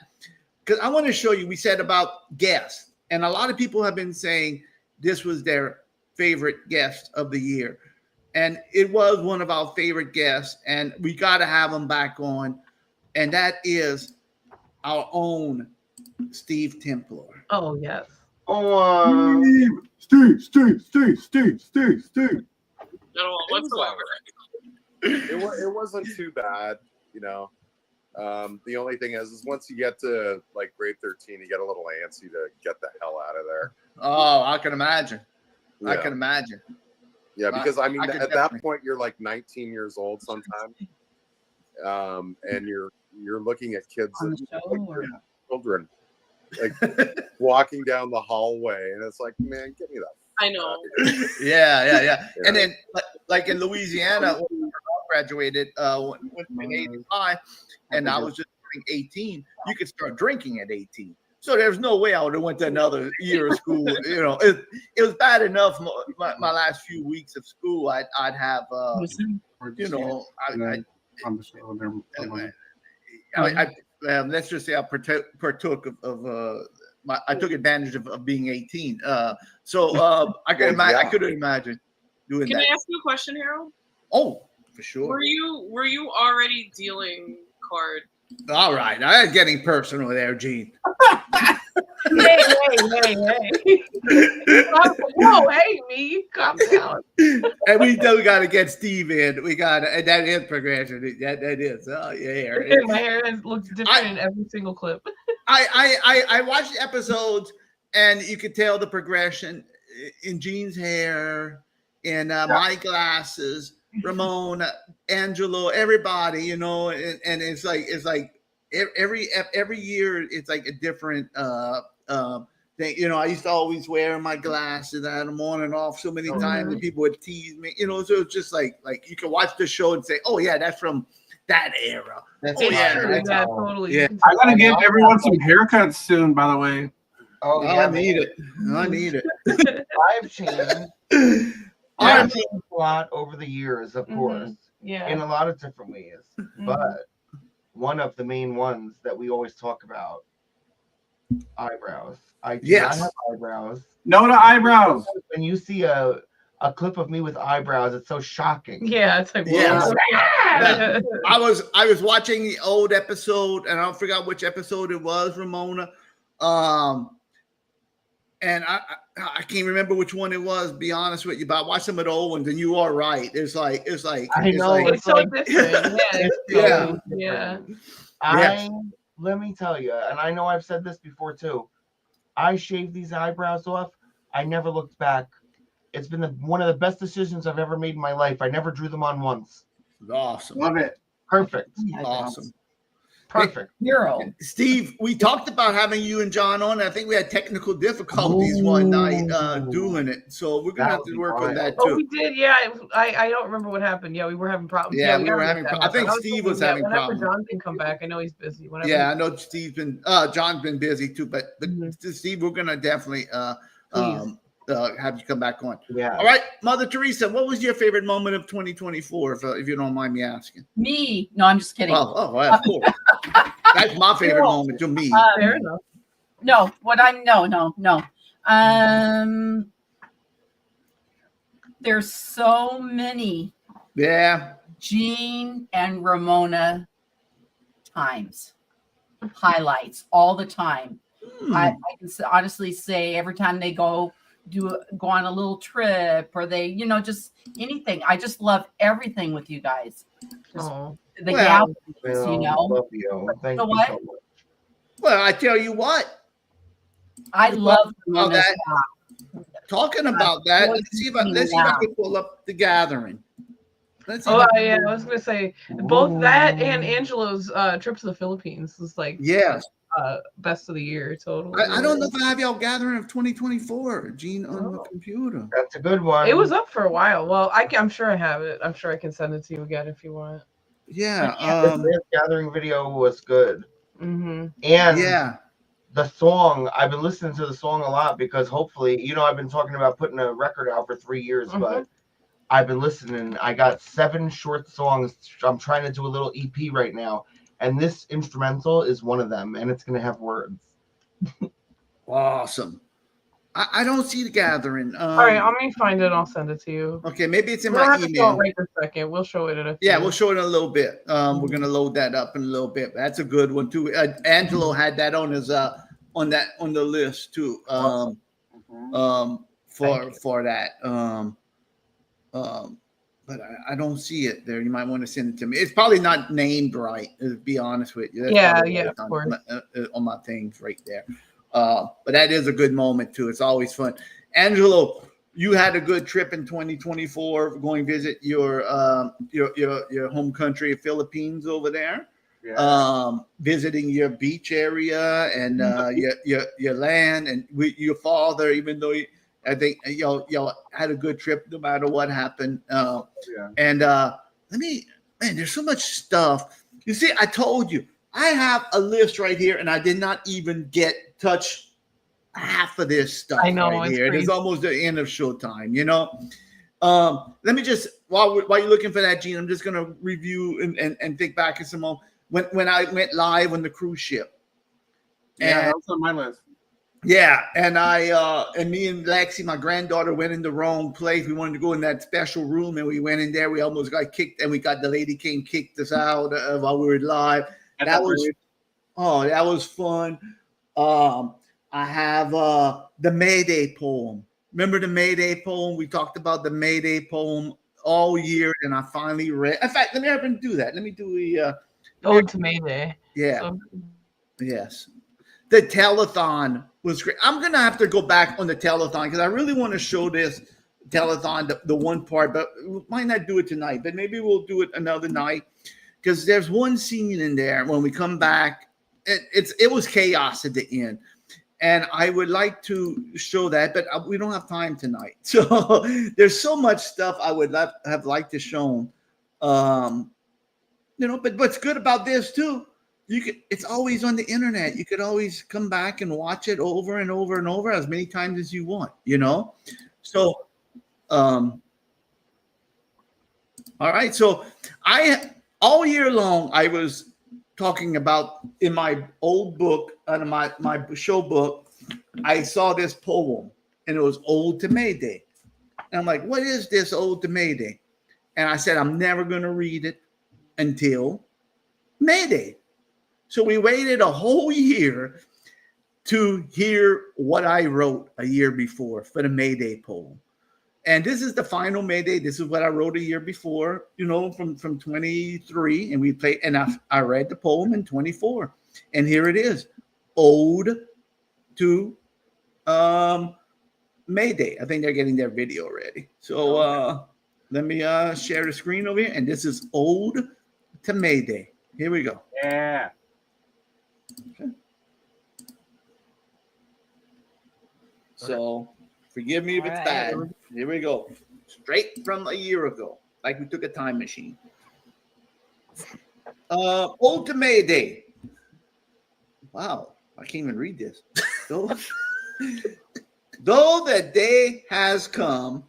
Because I want to show you, we said about guests. And a lot of people have been saying this was their favorite guest of the year. And it was one of our favorite guests. And we got to have him back on. And that is our own Steve Templar. Oh, yes. Oh, Steve. No, whatsoever. It wasn't too bad, you know. The only thing is once you get to like grade 13, you get a little antsy to get the hell out of there. Oh, I can imagine. I Yeah. can imagine. Yeah, because I mean, could at that definitely- point, you're like 19 years old sometimes, and you're looking at kids, On the show, or? children, like walking down the hallway, and it's like, man, give me that. I know. Yeah. And then, like in Louisiana, when I graduated, went in 85, and I was just turning 18. You could start drinking at 18. So there's no way I would have went to another year of school. You know, it was bad enough. My last few weeks of school, I'd have, you know, let's just say I partook of I took advantage of being 18. So I couldn't imagine doing Can that. I ask you a question, Harold? Oh, for sure. Were you already dealing card? All right, I'm getting personal there, Gene. Hey. Whoa, hey, me, calm down. And we do got to get Steve in. We got and that is progression. That is. Oh yeah. My hair looks different in every single clip. I watched the episodes, and you could tell the progression in Gene's hair, in my glasses, Ramon, Angelo, everybody, you know, and it's like every year it's like a different thing. You know, I used to always wear my glasses. I had them on and off so many times, and people would tease me. You know, so it's just like you can watch the show and say, "Oh yeah, that's from that era." That's that's totally. Yeah. I gotta give everyone some haircuts soon, by the way. Oh, I need it. I need it. I've changed. I've changed a lot over the years, of course. Yeah. In a lot of different ways. But one of the main ones that we always talk about, eyebrows. I do not have eyebrows. No to eyebrows. When you see a clip of me with eyebrows, it's so shocking. Yeah, it's like, Yes. yeah. I was watching the old episode, and I forgot which episode it was, Ramona. And I can't remember which one it was, be honest with you, but I watched some of the old ones, and you are right. It's like I know, it's so like different. Yeah. Let me tell you, and I know I've said this before too. I shaved these eyebrows off. I never looked back. It's been one of the best decisions I've ever made in my life. I never drew them on once. Awesome. Love it. Perfect. Awesome. Perfect. Hero. Steve, we talked about having you and John on. I think we had technical difficulties one night doing it. So we're going to have to work on that Oh, too. we did. Yeah. I don't remember what happened. Yeah, we were having problems. Yeah, we gotta were make having that I think happen. Steve was having whenever problems. John can come back. I know he's busy. Whenever Yeah, I know Steve's been John's been busy too, but Steve, we're gonna definitely have you come back on. Yeah. All right, Mother Teresa, what was your favorite moment of 2024, if you don't mind me asking? Me? No, I'm just kidding. Oh, well, of course. That's my favorite moment to me. Fair enough. No, no. There's so many Yeah. Gene and Ramona highlights all the time. I can honestly say every time they go on a little trip, or they, just anything. I just love everything with you guys. Just the gatherings, Love you. Thank know you what? so much. Well, I tell you what. I love that. Talking about that, Boy, let's see if I can pull up the gathering. Oh yeah, I was gonna say both that and Angelo's trip to the Philippines was like Yes. best of the year totally. I don't know if I have y'all gathering of 2024, Gene, on the computer. That's a good one. It was up for a while. Well, I'm sure I have it. I'm sure I can send it to you again if you want. Yeah. The gathering video was good. Mm-hmm. And the song, I've been listening to the song a lot because hopefully, I've been talking about putting a record out for 3 years, but I've been listening. I got 7 short songs. I'm trying to do a little EP right now, and this instrumental is one of them, and it's going to have words. Awesome. I don't see the gathering. All right, let me find it. I'll send it to you. Okay, maybe it's in we don't my have to show it email. right this second. We'll show it in a few. Yeah, we'll show it in a little bit. We're gonna load that up in a little bit. That's a good one too. Angelo had that on his on the list too. For that. But I don't see it there. You might want to send it to me. It's probably not named right. To be honest with you. That's probably yeah, what's of course. on my things right there. But that is a good moment too. It's always fun. Angelo, you had a good trip in 2024 going visit your home country, Philippines over there. Yeah. Visiting your beach area and your land and your father, even though I think y'all had a good trip no matter what happened. And there's so much stuff. You see, I told you I have a list right here, and I did not even touch half of this stuff. I know, right it's here. It is crazy. almost the end of showtime. Let me just while you're looking for that, Gene, I'm just gonna review and think back at some moment when I went live on the cruise ship. Yeah, that was on my list. Yeah, and and me and Lexi, my granddaughter, went in the wrong place. We wanted to go in that special room, and we went in there. We almost got kicked, and the lady came kicked us out while we were live. That was fun. I have the Mayday poem. Remember the Mayday poem? We talked about the Mayday poem all year, and I finally read. In fact, let me have him do that. Let me do the Ode to Mayday. Yeah. Yes. The telethon was great. I'm gonna have to go back on the telethon because I really want to show this telethon, the one part, but we might not do it tonight. But maybe we'll do it another night because there's one scene in there when we come back. It was chaos at the end, and I would like to show that, but we don't have time tonight. So there's so much stuff I would have liked to show. But what's good about this too? It's always on the internet. You could always come back and watch it over and over and over as many times as you want, So, all right. So all year long, I was talking about in my old book, my show book, I saw this poem and it was Ode to Mayday. And I'm like, what is this Ode to Mayday? And I said, I'm never going to read it until Mayday. So we waited a whole year to hear what I wrote a year before for the Mayday poem. And this is the final Mayday. This is what I wrote a year before, from 23. And we played, and I read the poem in 24. And here it is. Ode to Mayday. I think they're getting their video ready. So let me share the screen over here. And this is Ode to Mayday. Here we go. Yeah. Okay. So forgive me if it's bad. Here we go. Straight from a year ago, like we took a time machine. Ode to Mayday. Wow, I can't even read this. Though the day has come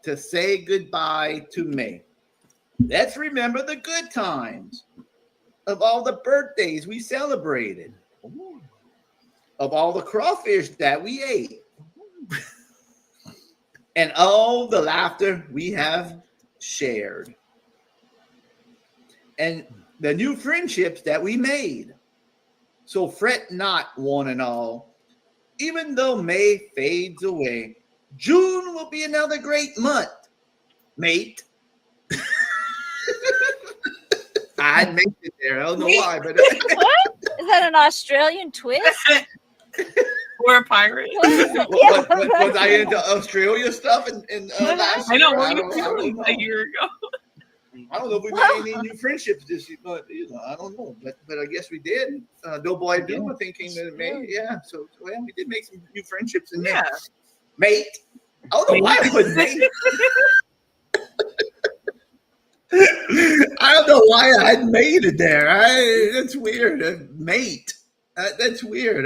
to say goodbye to May, let's remember the good times of all the birthdays we celebrated, of all the crawfish that we ate, and all the laughter we have shared, and the new friendships that we made. So fret not, one and all. Even though May fades away, June will be another great month, mate. I made it there. I don't know why, but what? Is that an Australian twist? We're a pirate. Was I into Australia stuff? And I know. What were you doing a year ago? I don't know if we made any new friendships this year, but I don't know. But I guess we did. Doughboy Doom, I think, came in May. Yeah, so well, we did make some new friendships in there. Mate. I don't know why I put mate. I don't know why I had made it there. That's weird. Mate. That's weird.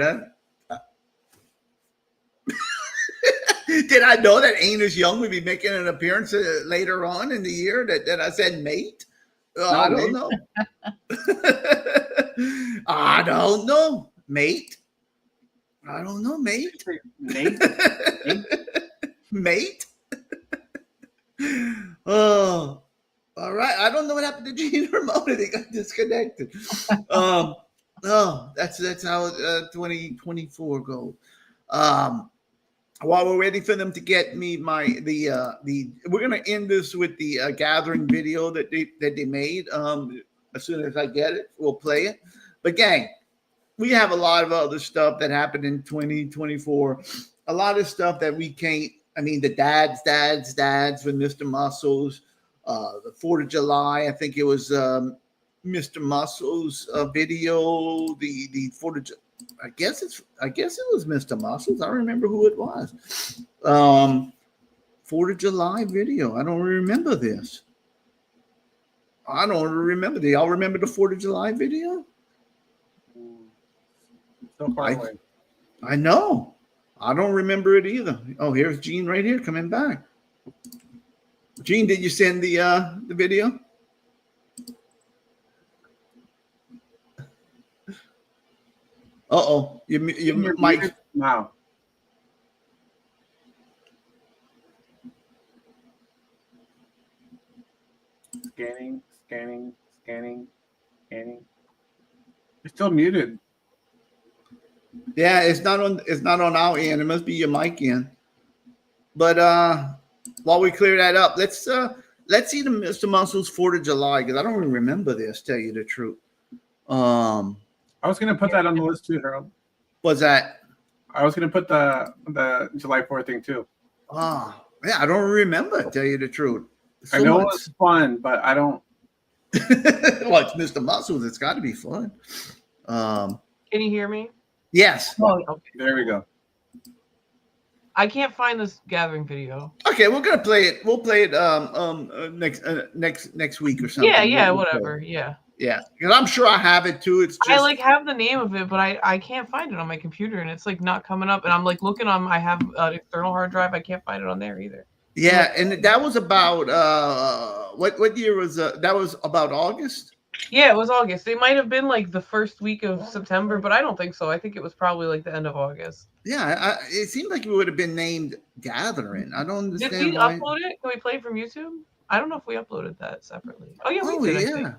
Did I know that Anus Young would be making an appearance later on in the year that I said mate? I don't know. I don't know, mate. I don't know, mate. Mate? Mate? Oh, all right. I don't know what happened to Gene Ramona. They got disconnected. That's how 2024 goes. While we're waiting for them to get me we're gonna end this with the gathering video that they made. As soon as I get it, we'll play it. But gang, we have a lot of other stuff that happened in 2024. A lot of stuff that we can't. I mean, the dads with Mr. Muscles, the 4th of July. I think it was Mr. Muscles video. The 4th of July. I guess it was Mr. Muscles. I remember who it was. 4th of July video. I don't remember this. I don't remember. Do y'all remember the 4th of July video? So far away. I know. I don't remember it either. Oh, here's Gene right here coming back. Gene, did you send the video? Uh-oh. You mic. Now. Scanning. It's still muted. Yeah, it's not on our end. It must be your mic end. But while we clear that up, let's see the Mr. Muscles 4th of July, because I don't even remember this, tell you the truth. I was gonna put that on the list too, Harold. What's that? I was gonna put the July 4th thing too. Oh, yeah, I don't remember, tell you the truth. I know it was fun, but I don't. Well, it's Mr. Muscles. It's got to be fun. Can you hear me? Yes. Oh, okay. There we go. I can't find this gathering video. Okay, we're gonna play it. We'll play it next week or something. Yeah, whatever. Yeah. Yeah, because I'm sure I have it too. It's just I have the name of it, but I can't find it on my computer, and it's not coming up. And I'm looking on. I have an external hard drive. I can't find it on there either. Yeah, and that was about what year was that? Was about August. Yeah, it was August. It might have been the first week of September, but I don't think so. I think it was probably the end of August. Yeah, it seemed like it would have been named Gathering. I don't understand. Did we upload it? Can we play it from YouTube? I don't know if we uploaded that separately. Oh yeah, we did. Yeah.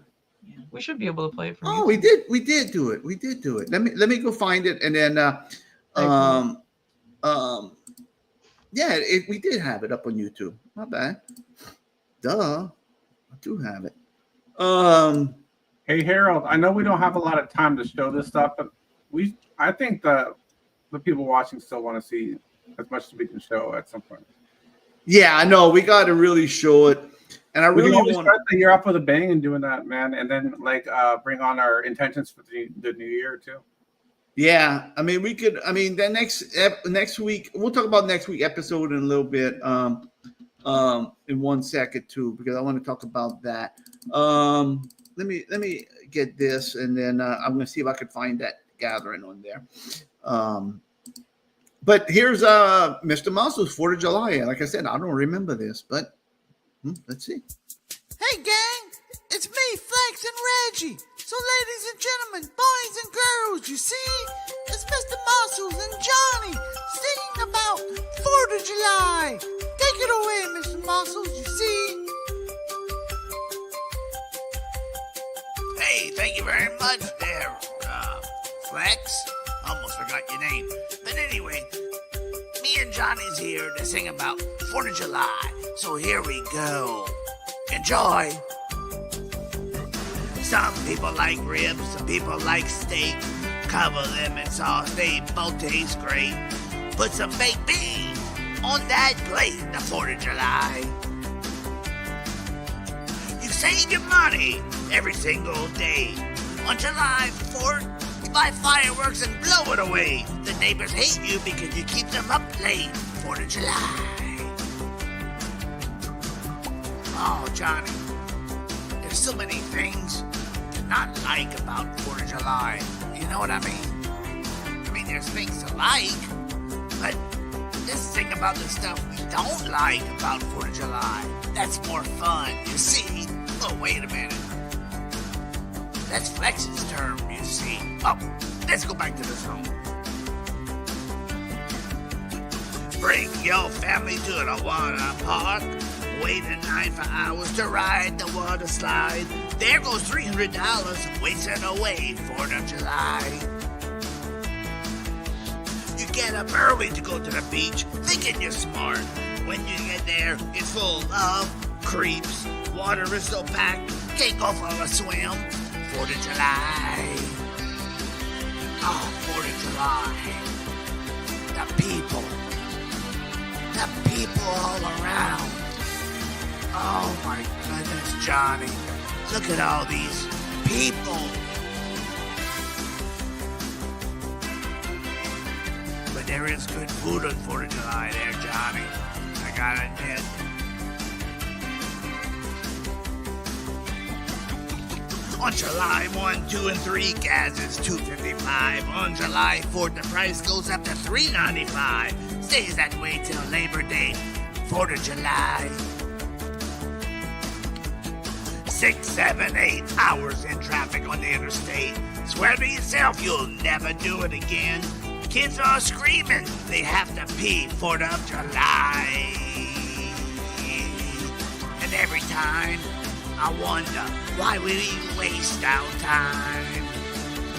We should be able to play it from YouTube. We did do it. We did do it. Let me go find it, and then yeah, we did have it up on YouTube. Not bad. Duh, I do have it. Hey Harold, I know we don't have a lot of time to show this stuff, but I think the people watching still want to see as much as we can show at some point. Yeah, I know. We got to really show it. And I really want to start the year off with a bang and doing that, man, and then bring on our intentions for the new year too. Yeah, I mean we could. I mean then next week we'll talk about next week episode in a little bit. In 1 second too, because I want to talk about that. Let me get this, and then I'm going to see if I can find that gathering on there. But here's Mr. Muscles 4th of July. Like I said, I don't remember this, but let's see. Hey, gang, it's me, Flex and Reggie. So, ladies and gentlemen, boys and girls, you see, it's Mr. Muscles and Johnny singing about 4th of July. Take it away, Mr. Muscles, you see. Hey, thank you very much there, Flex. Almost forgot your name. But anyway, me and Johnny's here to sing about 4th of July. So here we go. Enjoy. Some people like ribs, some people like steak. Cover them in sauce, they both taste great. Put some baked beans on that plate, the 4th of July. You save your money every single day. On July 4th, buy fireworks and blow it away. The neighbors hate you because you keep them up late. 4th of July. Oh, Johnny, there's so many things to not like about 4th of July. You know what I mean? I mean, there's things to like, but this thing about the stuff we don't like about 4th of July, that's more fun, you see. Oh, wait a minute. That's Flex's term, you see. Oh, let's go back to the zone. Bring your family to the water park. Wait in line for hours to ride the water slide. There goes $300 wasted away 4th of July. You get up early to go to the beach, thinking you're smart. When you get there, it's full of creeps. Water is so packed, can't go for a swim. 4th of July. Oh, 4th of July. The people. The people all around. Oh my goodness, Johnny. Look at all these people. But there is good food on 4th of July there, Johnny. I gotta admit. On July 1, 2, and 3, gas is $2.55. On July 4th, the price goes up to $3.95. Stays that way till Labor Day, 4th of July. 6, 7, 8 hours in traffic on the interstate. Swear to yourself you'll never do it again. Kids are screaming they have to pee 4th of July. And every time I wonder why we waste our time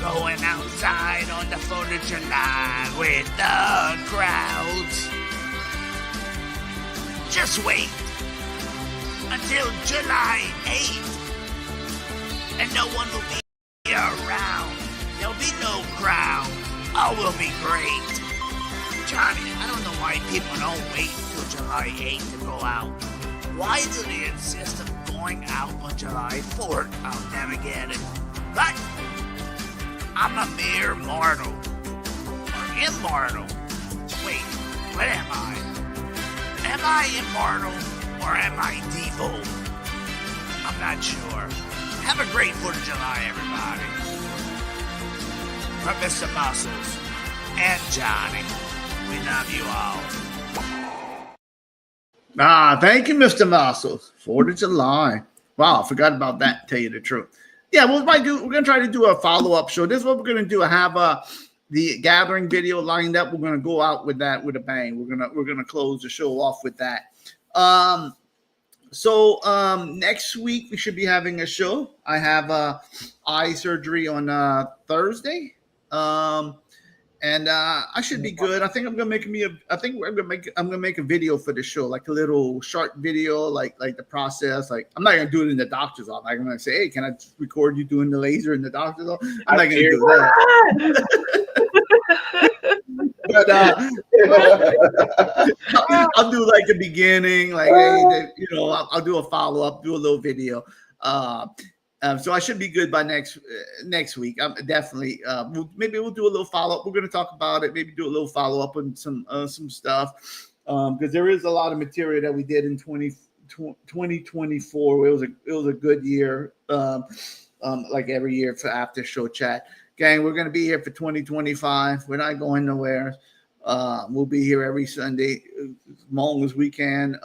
going outside on the 4th of July with the crowds. Just wait until July 8th and no one will be around. There'll be no crowd. All will be great. Johnny, I don't know why people don't wait until July 8th to go out. Why do they insist on going out on July 4th? I'll never get it. But I'm a mere mortal. Or immortal. Wait, what am I? Am I immortal or am I devil? I'm not sure. Have a great 4th of July, everybody. From Mr. Muscles and Johnny, we love you all. Thank you, Mr. Muscles. 4th of July. Wow, I forgot about that, to tell you the truth. Yeah, we're gonna try to do a follow-up show. This is what we're gonna do. I have the gathering video lined up. We're gonna go out with that with a bang. We're gonna close the show off with that. So next week we should be having a show. I have eye surgery on Thursday. And I should be good. I think I'm gonna make a video for the show, like a little short video, like the process. Like I'm not gonna do it in the doctor's office. I'm gonna say, hey, can I just record you doing the laser in the doctor's office? I'm not gonna do that. But I'll do like the beginning, like hey, I'll do a follow up, do a little video. So I should be good by next week. Definitely. Maybe we'll do a little follow up. We're going to talk about it. Maybe do a little follow up on some stuff because there is a lot of material that we did in 2024. It was a good year, like every year for after show chat. Gang, we're going to be here for 2025. We're not going nowhere. We'll be here every Sunday as long as we can.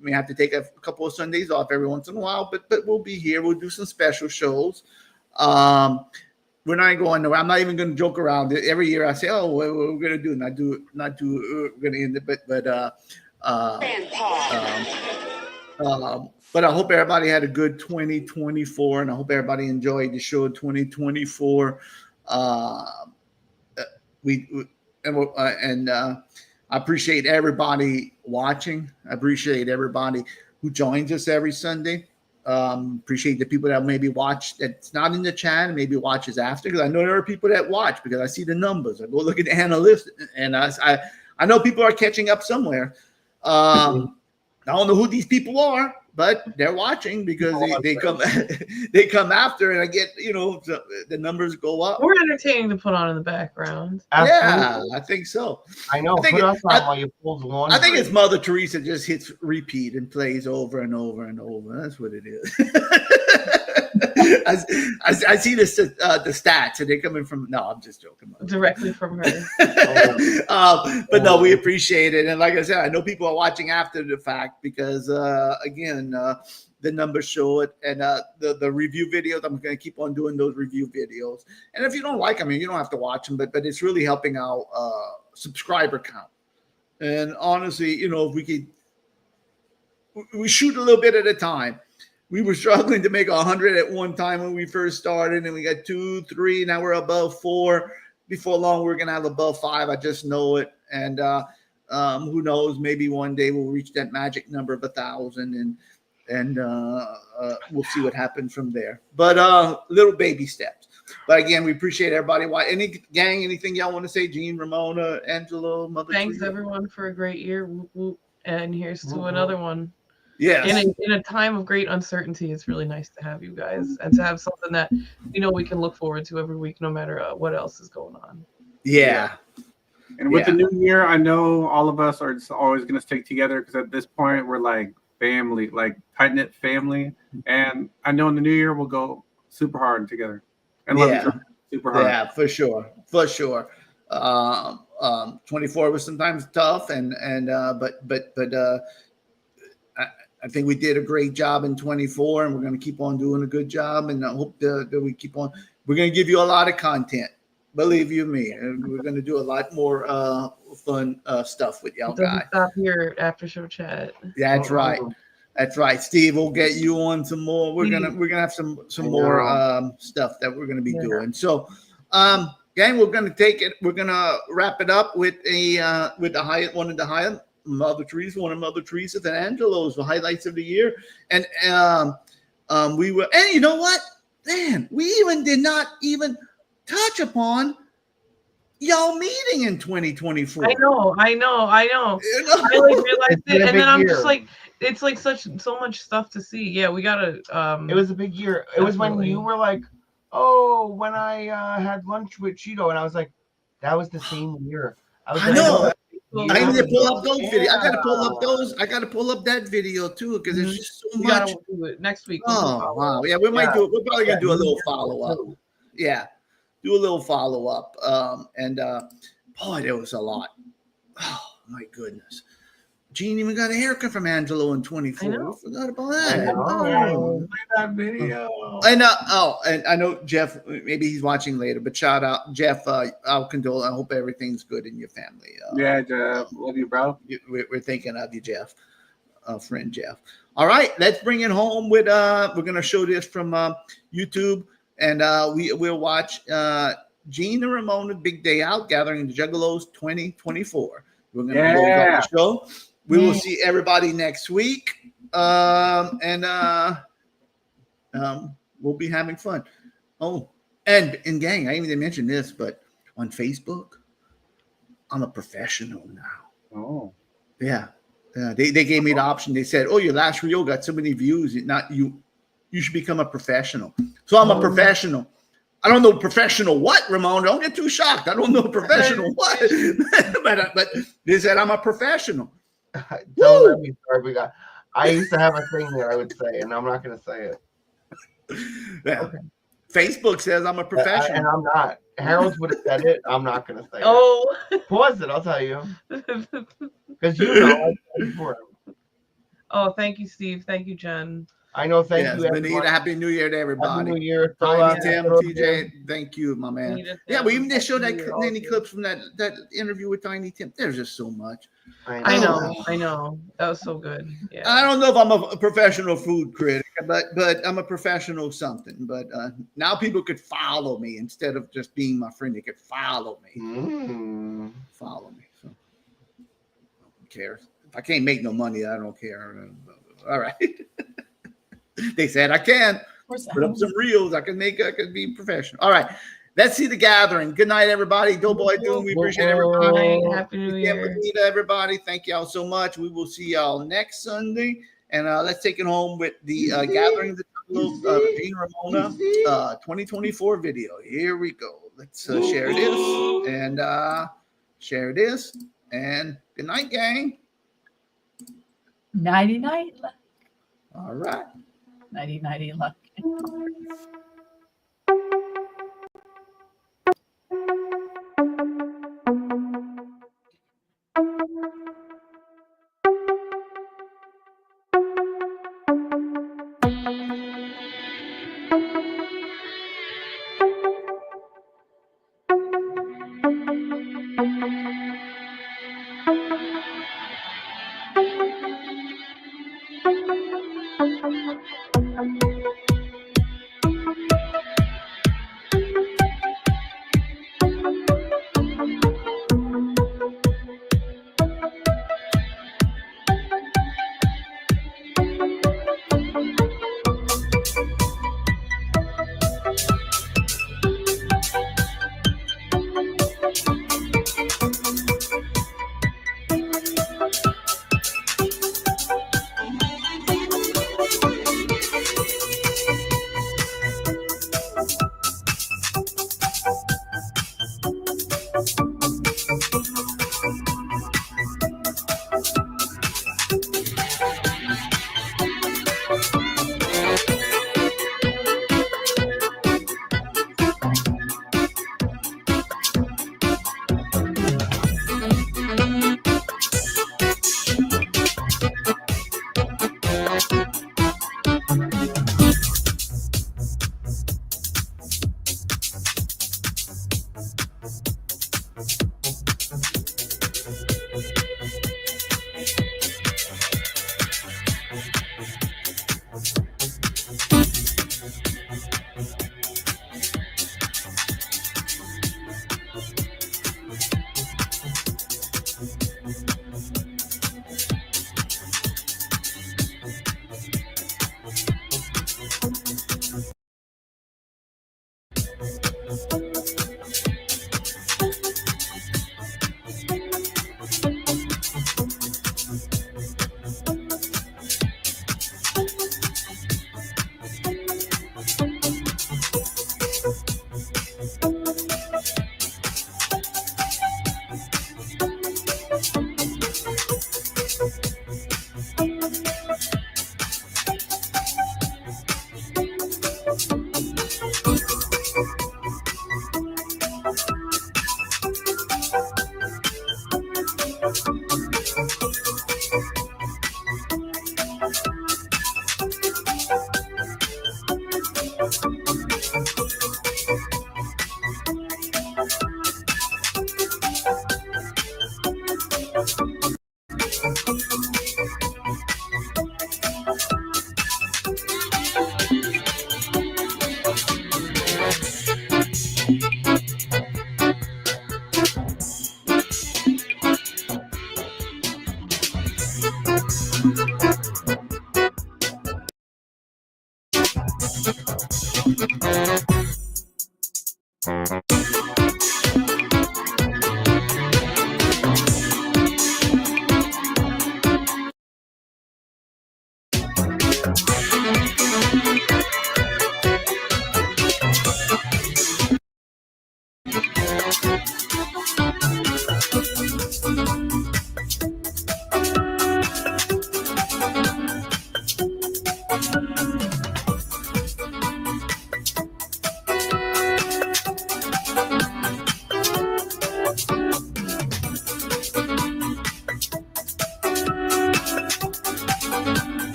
We have to take a couple of Sundays off every once in a while, but we'll be here. We'll do some special shows. We're not going nowhere. I'm not even going to joke around. Every year I say, "Oh, what we're going to do?" Not do. We're going to end it, but I hope everybody had a good 2024, and I hope everybody enjoyed the show 2024. I appreciate everybody watching. I appreciate everybody who joins us every Sunday. Appreciate the people that maybe watch that's not in the chat and maybe watches after, because I know there are people that watch because I see the numbers. I go look at the analytics, and I know people are catching up somewhere. I don't know who these people are, but they're watching because they come they come after, and I get the numbers go up. We're entertaining to put on in the background. Yeah, I think so. I know. think Put it- us on while you fold laundry. I think it's Mother Teresa just hits repeat and plays over and over and over. That's what it is. I see the stats, and they're coming from. No, I'm just joking. Directly from her. But no, we appreciate it, and like I said, I know people are watching after the fact because again, the numbers show it, and the review videos. I'm going to keep on doing those review videos, and if you don't like them, you don't have to watch them, but it's really helping out subscriber count. And honestly, if we shoot a little bit at a time. We were struggling to make 100 at one time when we first started, and we got 2, 3. Now we're above 4. Before long, we're gonna have above 5. I just know it. And who knows? Maybe one day we'll reach that magic number of 1,000, and we'll see what happens from there. But little baby steps. But again, we appreciate everybody. Anything y'all want to say? Gene, Ramona, Angelo, Mother. Thanks Teresa? everyone for a great year. Whoop, whoop. And here's to another one. Yes. In a time of great uncertainty, it's really nice to have you guys and to have something that we can look forward to every week, no matter what else is going on. Yeah. And with the new year, I know all of us are just always going to stick together because at this point we're like family, like tight knit family. And I know in the new year we'll go super hard together and love each other super hard. Yeah, for sure. 24 was sometimes tough, but I think we did a great job in 24, and we're going to keep on doing a good job. And I hope that we keep on. We're going to give you a lot of content. Believe you me, and we're going to do a lot more fun stuff with y'all It doesn't guys. stop here after show chat. That's right. That's right. Steve, we'll get you on some more. We're gonna have some more stuff that we're gonna be doing. So, gang, we're gonna take it. We're gonna wrap it up with one of the highlights. Mother Teresa, one of Mother Teresa's and Angelo's, the highlights of the year. And we were, and you know what? Man, we even did not even touch upon y'all meeting in 2024. I know. I like realized it, and then I'm just like, it's like so much stuff to see. Yeah, we gotta. It was a big year. It was when you were like, "Oh, when I had lunch with Cheeto," and I was like, "That was the same year." I know. I need to pull up those videos. I gotta pull up those. I gotta pull up that video too because there's just so We much. gotta do it next week. Oh wow! Yeah, we might do it. We're probably gonna do a little follow up. Yeah, do a little follow up. Boy, there was a lot. Oh my goodness! Gene even got a haircut from Angelo in 24. I forgot about that. Oh. That video. And and I know Jeff. Maybe he's watching later, but shout out Jeff. I'll condole. I hope everything's good in your family. Yeah, Jeff. Love you, bro. We're thinking of you, Jeff. Friend Jeff. All right, let's bring it home with. We're gonna show this from YouTube, and we'll watch Gene and Ramona Big Day Out Gathering the Juggalos 2024. We're gonna close up the show. We will see everybody next week, and we'll be having fun. Oh, and gang, I even didn't mention this, but on Facebook, I'm a professional now. Oh, yeah. They gave me the option. They said, "Oh, your last reel got so many views. You should become a professional." So I'm a professional. I don't know professional what, Ramon. Don't get too shocked. I don't know professional what, but they said I'm a professional. Don't let me start. I used to have a thing that I would say, and I'm not going to say it. Yeah. Okay. Facebook says I'm a professional. And I'm not. Harold would have said it. I'm not going to say it. Pause it. I'll tell you. Because you know I said before. Oh, thank you, Steve. Thank you, Jen. I know. Thank you, Benita. Happy New Year to everybody. Happy New Year. Tiny Tim, TJ. Thank you, my man. Yeah, we even just showed any clips from that interview with Tiny Tim. There's just so much. I know. That was so good. Yeah. I don't know if I'm a professional food critic, but I'm a professional something. But now people could follow me instead of just being my friend. They could follow me. Follow me. So who cares? If I can't make no money, I don't care. All right. They said I can put up some reels. I can be professional. All right. Let's see the gathering. Good night, everybody. Doughboy Doom. We appreciate everybody. Happy New Year. Everybody. Thank y'all so much. We will see y'all next Sunday. And let's take it home with the Gathering the Jungle Gene Ramona 2024 video. Here we go. Let's share this and share this. And good night, gang. Nighty night. All right. Nighty nighty luck.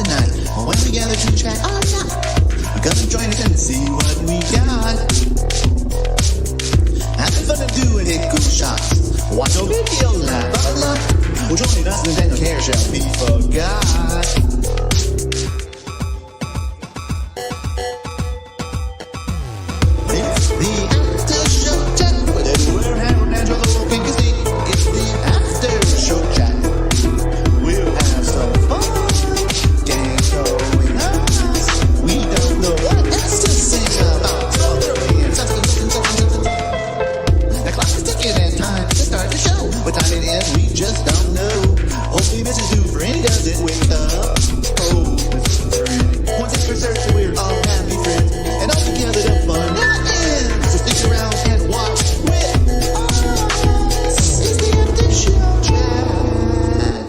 the night when we gather to chat. Oh yeah, come and join us and see what we got. Having fun and doing it, cool shots. Watch no video live, blah blah. Well, join us and then care shall be forgot. It's the after show chat with everywhere Harold and Joe the whole can see. It's the after show chat. We'll have some fun. Games going on. We don't know what else to sing about. So throw in something. The clock is ticking and time to start the show. What time it is, we just don't know. Hopefully Mrs. Dufresne doesn't wake up. Oh, Mrs. Dufresne. Once it's research, we're all happy friends. And all together the fun never ends. So stick around and watch with us. It's the after show chat.